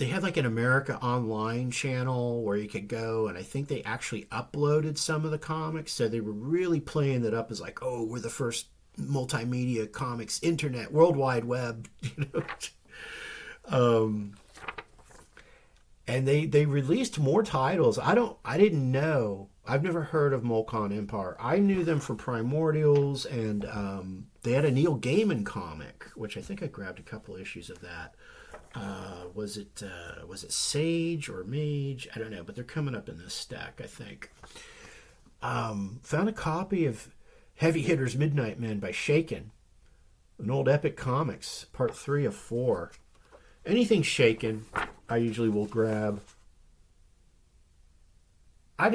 had like an America Online channel where you could go, and I think they actually uploaded some of the comics. So they were really playing it up as like, oh, we're the first multimedia comics internet, World Wide Web, And they released more titles. I didn't know. I've never heard of Molcon Empire. I knew them from Primordials, and they had a Neil Gaiman comic, which I think I grabbed a couple issues of that. Was it Sage or Mage? I don't know, but they're coming up in this stack, I think. Found a copy of Heavy Hitters Midnight Men by Shaken, an old Epic Comics, part 3 of 4. Anything Shaken, I usually will grab. I've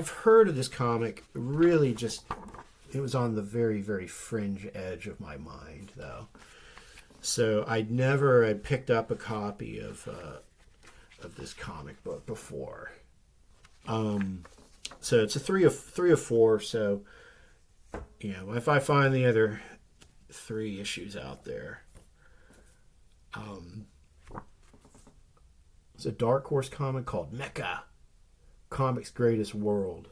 heard of this comic. Really, it was on the very, very fringe edge of my mind, though. So I'd never had picked up a copy of this comic book before. So it's a 3 of 4. So if I find the other 3 issues out there. It's a Dark Horse comic called Mecha, Comics Greatest World.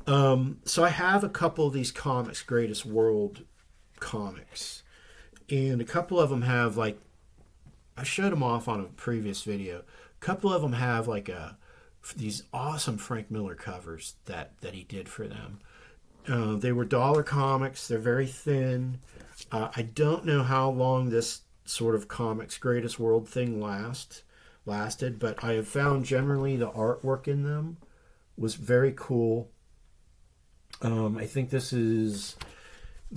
So I have a couple of these comics, Greatest World comics, and a couple of them have like, I showed them off on a previous video. A couple of them have like these awesome Frank Miller covers that he did for them. They were dollar comics. They're very thin. I don't know how long this sort of comics Greatest World thing lasted, but I have found generally the artwork in them was very cool. I think this is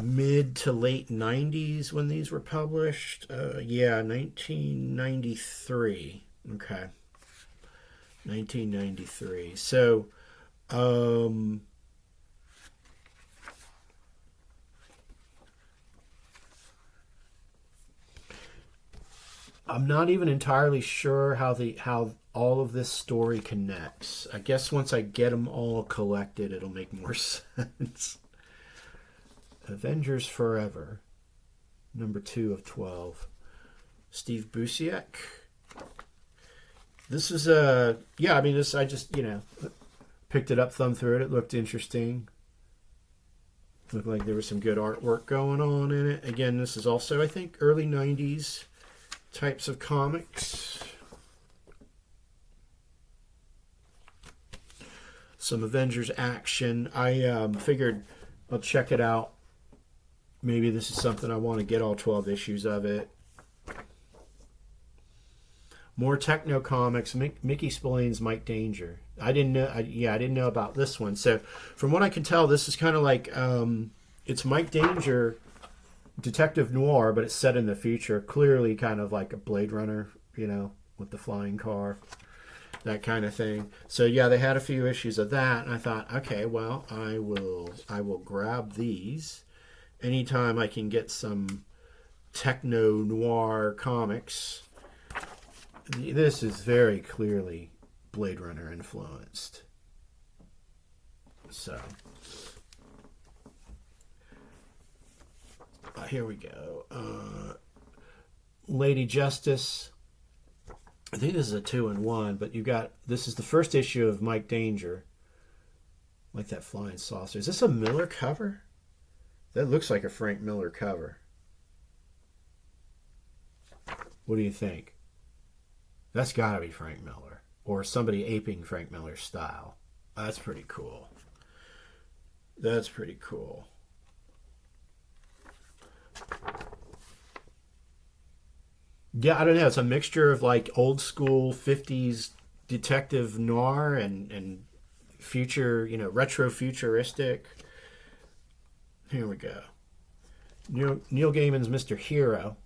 mid to late 90s when these were published. Yeah, 1993. Okay. 1993. So, I'm not even entirely sure how all of this story connects. I guess once I get them all collected, it'll make more sense. Avengers Forever, number 2 of 12. Steve Busiek. This is yeah, I mean, this, I just, picked it up, thumbed through it. It looked interesting. Looked like there was some good artwork going on in it. Again, this is also, I think, early 90s types of comics. Some Avengers action. I figured I'll check it out. Maybe this is something I want to get all 12 issues of it. More Tekno Comics. Mickey Spillane's Mike Danger. I didn't know about this one. So from what I can tell, this is kind of like it's Mike Danger, detective noir, but it's set in the future. Clearly, kind of like a Blade Runner, with the flying car, that kind of thing. So yeah, they had a few issues of that, and I thought, okay, well, I will grab these anytime I can get some techno noir comics. This is very clearly Blade Runner influenced. So here we go. Lady Justice. I think this is a 2-in-1, but this is the first issue of Mike Danger. Like that flying saucer. Is this a Miller cover? That looks like a Frank Miller cover. What do you think? That's got to be Frank Miller. Or somebody aping Frank Miller's style. That's pretty cool. That's pretty cool. Yeah, I don't know. It's a mixture of like old school 50s detective noir and future, retro futuristic. Here we go. Neil Gaiman's Mr. Hero.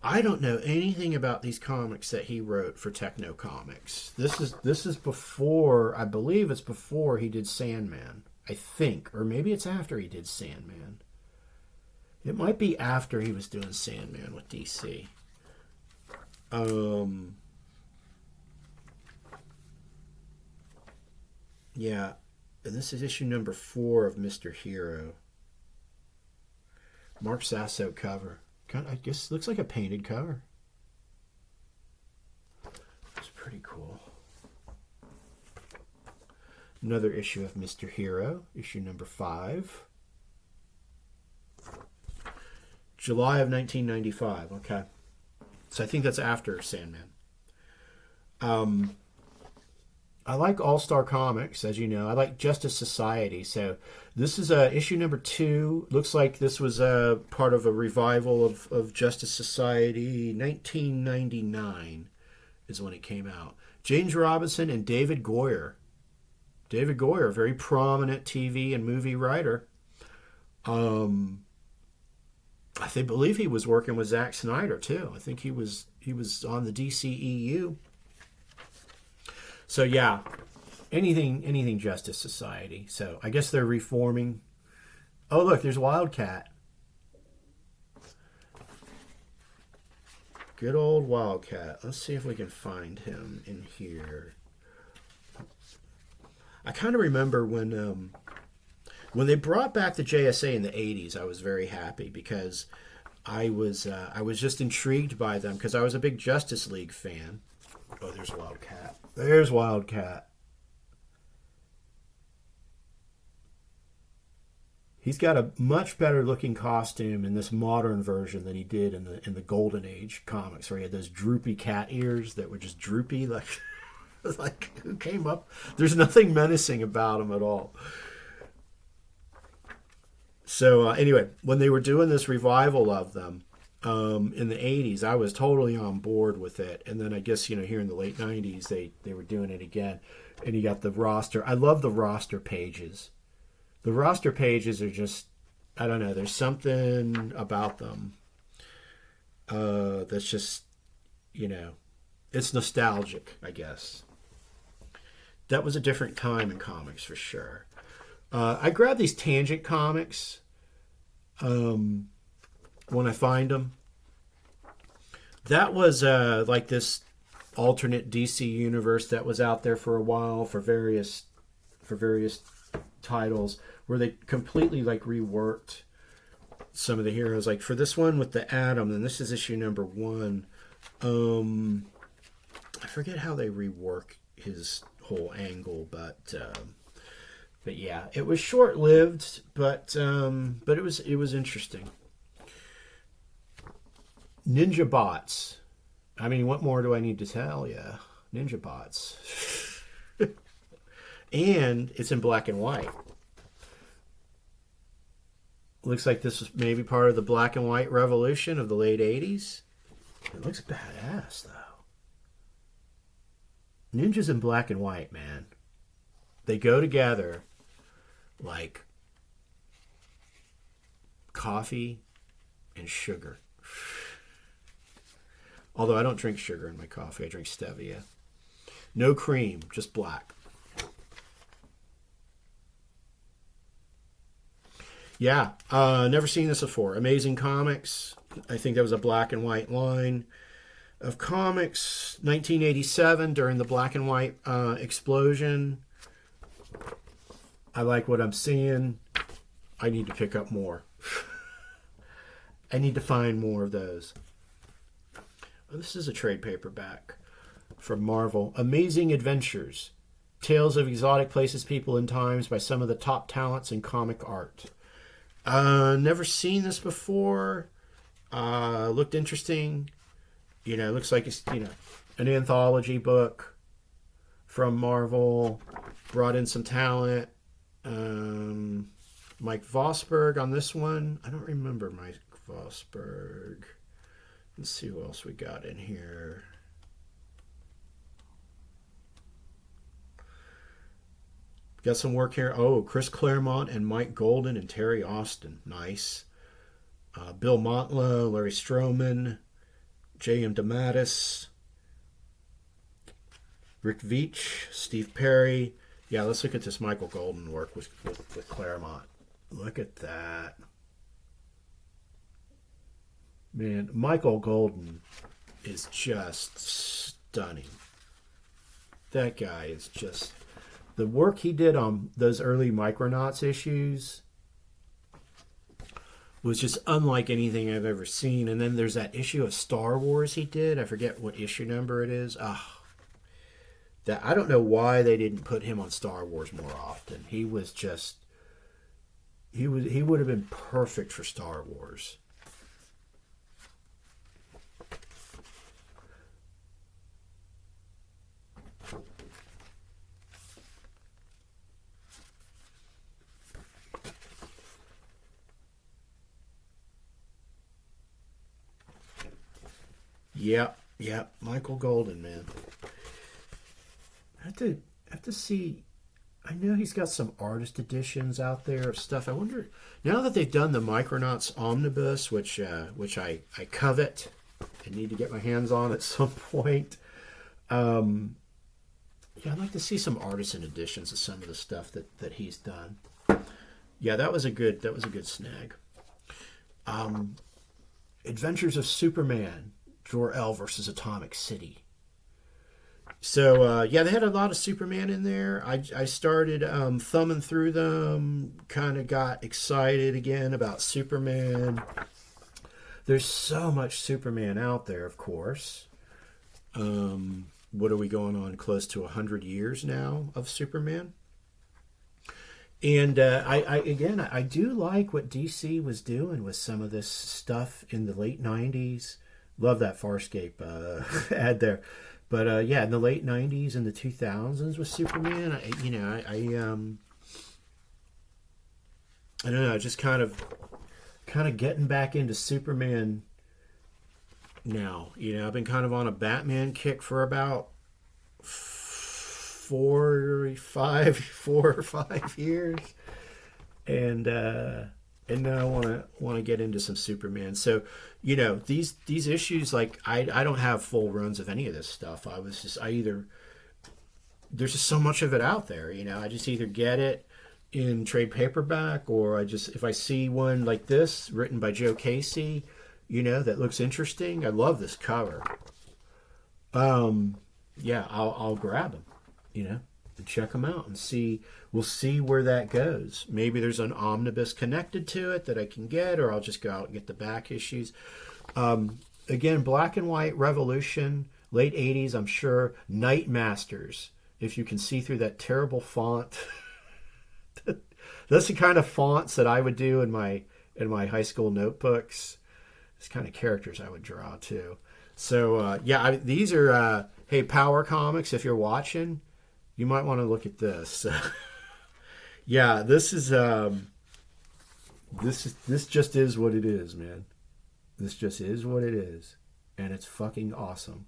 I don't know anything about these comics that he wrote for Tekno Comics. This is before, I believe it's before he did Sandman, I think, or maybe it's after he did Sandman. It might be after he was doing Sandman with DC. Yeah, and this is issue number 4 of Mr. Hero. Mark Sasso cover. I guess looks like a painted cover. It's pretty cool. Another issue of Mr. Hero, issue number 5. July of 1995. Okay. So I think that's after Sandman. I like All-Star Comics, as you know. I like Justice Society. So this is issue number 2. Looks like this was part of a revival of Justice Society. 1999 is when it came out. James Robinson and David Goyer. David Goyer, a very prominent TV and movie writer. I believe he was working with Zack Snyder too. I think he was on the DCEU. So yeah, anything Justice Society. So I guess they're reforming. Oh look, there's Wildcat. Good old Wildcat. Let's see if we can find him in here. I kind of remember when they brought back the JSA in the 80s, I was very happy because I was just intrigued by them because I was a big Justice League fan. Oh, there's Wildcat. There's Wildcat. He's got a much better looking costume in this modern version than he did in the Golden Age comics, where he had those droopy cat ears that were just droopy. Like who came up? There's nothing menacing about him at all. So anyway, when they were doing this revival of them in the 80s, I was totally on board with it. And then I guess, here in the late 90s, they were doing it again. And you got the roster. I love the roster pages. The roster pages are just, I don't know, there's something about them that's just, it's nostalgic, I guess. That was a different time in comics for sure. I grab these tangent comics when I find them. That was like this alternate DC universe that was out there for a while for various titles, where they completely like reworked some of the heroes. Like for this one with the Atom, and this is issue number 1. I forget how they rework his whole angle, but yeah, it was short-lived, but it was interesting. Ninja Bots. I mean, what more do I need to tell you? Ninja Bots. And it's in black and white. Looks like this was maybe part of the black and white revolution of the late 80s. It looks badass, though. Ninjas in black and white, man. They go together like coffee and sugar. Although I don't drink sugar in my coffee. I drink stevia. No cream, just black. Yeah, never seen this before. Amazing Comics. I think that was a black and white line of comics. 1987, during the black and white explosion. I like what I'm seeing. I need to pick up more. I need to find more of those. This is a trade paperback from Marvel. Amazing Adventures. Tales of exotic places, people, and times by some of the top talents in comic art. Never seen this before. Looked interesting. Looks like it's, an anthology book from Marvel. Brought in some talent. Mike Vosberg on this one. I don't remember Mike Vosberg. Let's see who else we got in here. Got some work here. Oh, Chris Claremont and Mike Golden and Terry Austin. Nice. Bill Montlow, Larry Stroman, J.M. DeMatteis, Rick Veitch, Steve Perry. Yeah, let's look at this Michael Golden work with Claremont. Look at that. Man, Michael Golden is just stunning. That guy is just... The work he did on those early Micronauts issues was just unlike anything I've ever seen. And then there's that issue of Star Wars he did. I forget what issue number it is. That I don't know why they didn't put him on Star Wars more often. He was just... He would have been perfect for Star Wars. Yep. Michael Golden, man. I have to see. I know he's got some artist editions out there of stuff. I wonder, now that they've done the Micronauts Omnibus, which I covet and need to get my hands on at some point. Yeah, I'd like to see some artisan editions of some of the stuff that he's done. Yeah, that was a good snag. Adventures of Superman, Jor-El versus Atomic City. So, yeah, they had a lot of Superman in there. I started thumbing through them, kind of got excited again about Superman. There's so much Superman out there, of course. What are we going on? Close to 100 years now of Superman. And I do like what DC was doing with some of this stuff in the late '90s. Love that Farscape ad there, but yeah, in the late '90s and the 2000s with Superman, I don't know, just kind of getting back into Superman now. I've been kind of on a Batman kick for about 4 or 5 years, and now I want to get into some Superman. So, these issues, like I don't have full runs of any of this stuff. There's just so much of it out there. I just either get it in trade paperback, or if I see one like this written by Joe Casey, that looks interesting. I love this cover. Yeah, I'll grab them, and check them out and see. We'll see where that goes. Maybe there's an omnibus connected to it that I can get, or I'll just go out and get the back issues. Again, Black and White Revolution, late 80s, I'm sure. Night Masters, if you can see through that terrible font. That's the kind of fonts that I would do in my high school notebooks. It's kind of characters I would draw too. So these are hey, Power Comics, if you're watching, you might want to look at this. Yeah, this just is what it is, man. This just is what it is, and it's fucking awesome.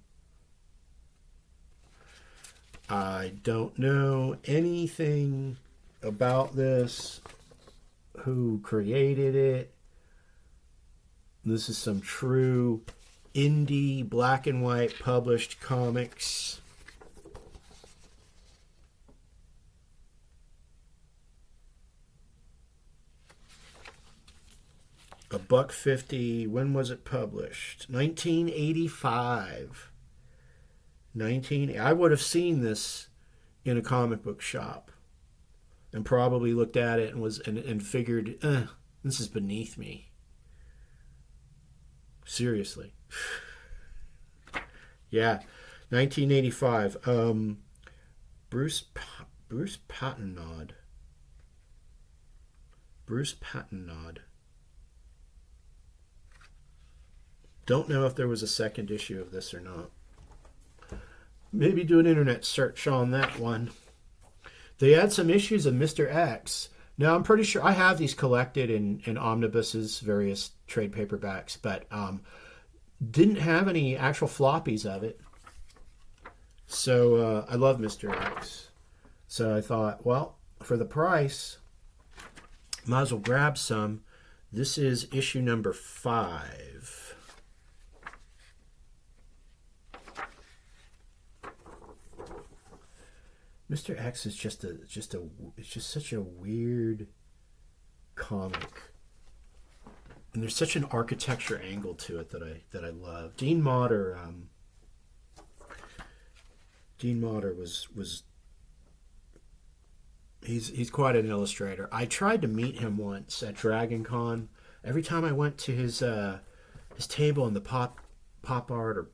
I don't know anything about this, who created it. This is some true indie black and white published comics. $1.50. When was it published? 1985. I would have seen this in a comic book shop and probably looked at it and figured, this is beneath me. Seriously. Yeah, 1985. Bruce Pattenod. Don't know if there was a second issue of this or not. Maybe do an internet search on that one. They had some issues of Mr. X. Now, I'm pretty sure I have these collected in omnibuses, various trade paperbacks, but didn't have any actual floppies of it. So I love Mr. X. So I thought, well, for the price, might as well grab some. This is issue number 5. Mr. X is just such a weird comic, and there's such an architecture angle to it that I love. Dean Motter was he's quite an illustrator. I tried to meet him once at Dragon Con. Every time I went to his table in the pop art, or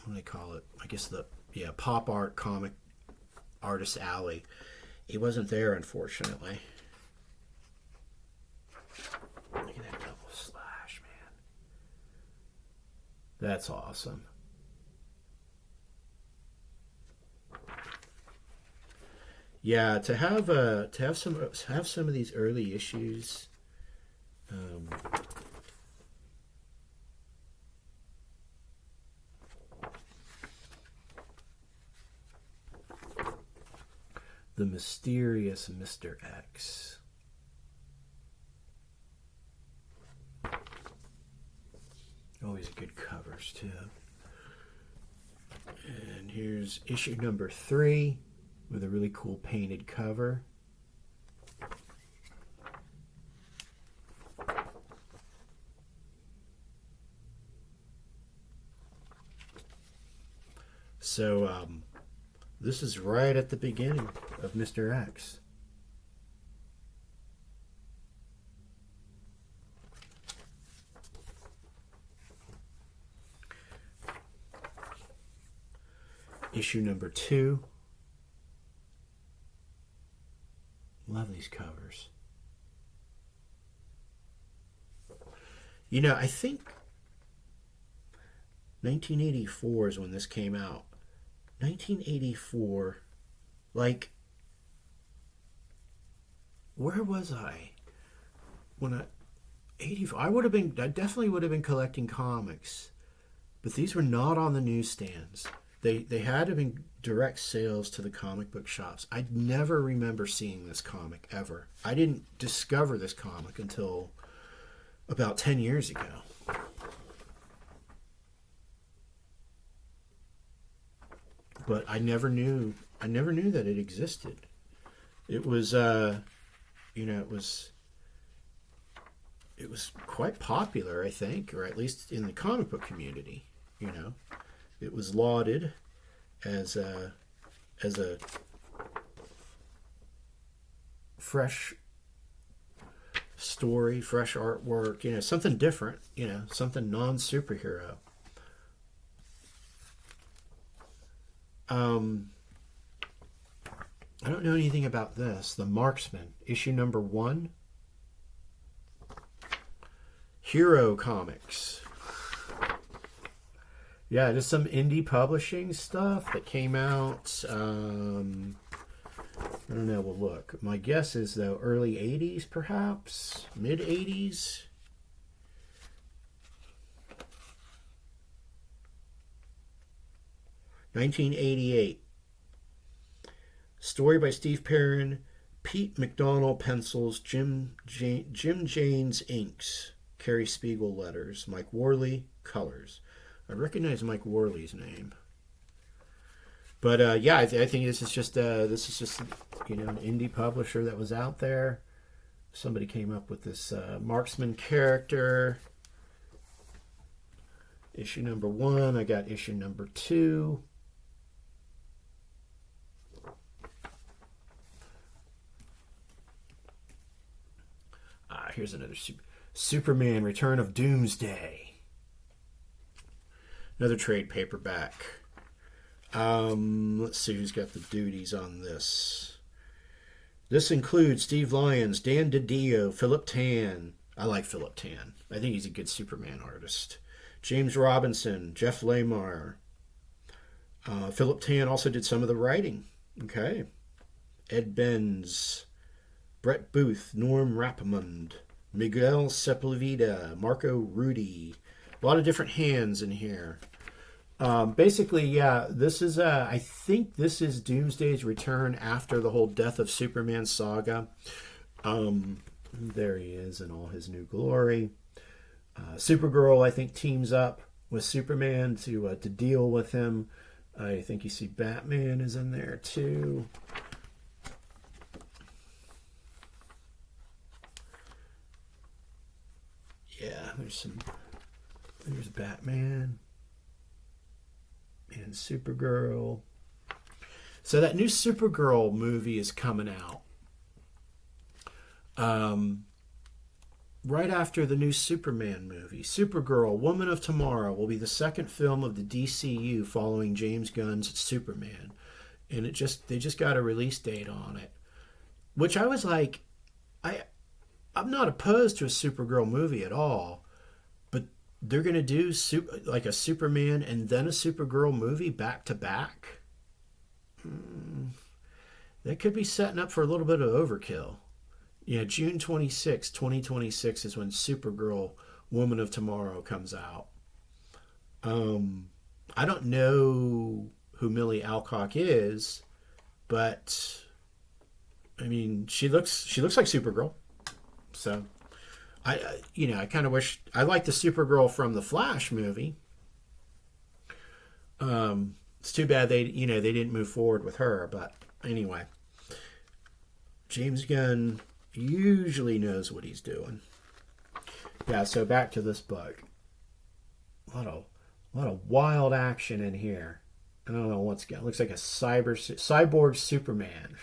what do they call it? I guess pop art comic artist alley. He wasn't there, unfortunately. Look at that double slash, man. That's awesome. Yeah, to have some of these early issues. The Mysterious Mr. X. Always good covers, too. And here's issue number 3 with a really cool painted cover. So, this is right at the beginning of Mr. X. Issue number 2. Love these covers. You know, I think 1984 is when this came out. 1984, like, where was I? I definitely would have been collecting comics, but these were not on the newsstands. They had to be direct sales to the comic book shops. I never remember seeing this comic ever. I didn't discover this comic until about 10 years ago. But I never knew that it existed. It was it was quite popular, I think, or at least in the comic book community. You know, it was lauded as a fresh story, fresh artwork, you know, something different, you know, something non-superhero. I don't know anything about this. The Marksman, issue number 1. Hero Comics. Yeah, just some indie publishing stuff that came out. I don't know. We'll look. My guess is, though, early 80s, perhaps? Mid 80s? $1988. Story by Steve Perrin, Pete McDonald pencils, Jim Janes inks, Carrie Spiegel letters, Mike Worley colors. I recognize Mike Worley's name, but yeah, I think this is just an indie publisher that was out there. Somebody came up with this Marksman character. Issue number 1. I got issue number 2. Here's another Superman Return of Doomsday. Another trade paperback. Let's see who's got the duties on this. This includes Steve Lyons, Dan DiDio, Philip Tan. I like Philip Tan. I think he's a good Superman artist. James Robinson, Jeff Lemire. Philip Tan also did some of the writing. Okay. Ed Benz, Brett Booth, Norm Rapamund, Miguel Sepulveda, Marco Rudy. A lot of different hands in here. Basically, yeah, this is, I think this is Doomsday's return after the whole Death of Superman saga. There he is in all his new glory. Supergirl, I think, teams up with Superman to deal with him. I think you see Batman is in there too. Yeah, there's Batman and Supergirl. So that new Supergirl movie is coming out. Right after the new Superman movie. Supergirl, Woman of Tomorrow will be the second film of the DCU following James Gunn's Superman. And they just got a release date on it. Which I was like, I'm not opposed to a Supergirl movie at all, but they're going to do like a Superman and then a Supergirl movie back to back. That could be setting up for a little bit of overkill. Yeah, June 26, 2026 is when Supergirl, Woman of Tomorrow comes out. I don't know who Millie Alcock is, but I mean, she looks like Supergirl. So, I kind of wish I liked the Supergirl from the Flash movie. It's too bad they didn't move forward with her. But anyway, James Gunn usually knows what he's doing. Yeah. So back to this book. A lot of wild action in here. I don't know what's got. Looks like a cyborg Superman.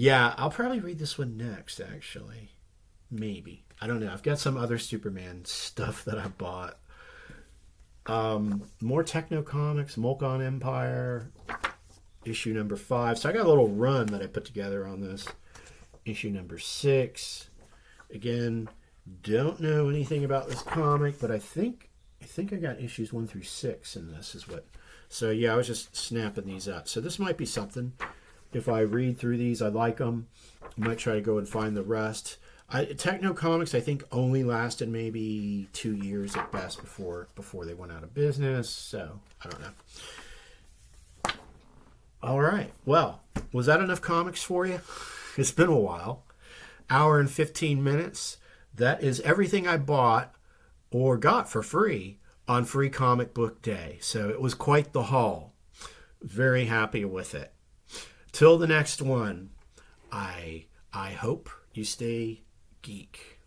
Yeah, I'll probably read this one next, actually. Maybe. I don't know. I've got some other Superman stuff that I bought. More Tekno Comics, Molkon Empire. issue number 5. So I got a little run that I put together on this. Issue number 6. Again, don't know anything about this comic, but I think I got issues 1 through 6 in this is what. So yeah, I was just snapping these up. So this might be something. If I read through these, I like them. I might try to go and find the rest. Tekno Comics, I think, only lasted maybe 2 years at best before they went out of business. So I don't know. All right. Well, was that enough comics for you? It's been a while. Hour and 15 minutes. That is everything I bought or got for free on Free Comic Book Day. So it was quite the haul. Very happy with it. Till the next one, I hope you stay geek.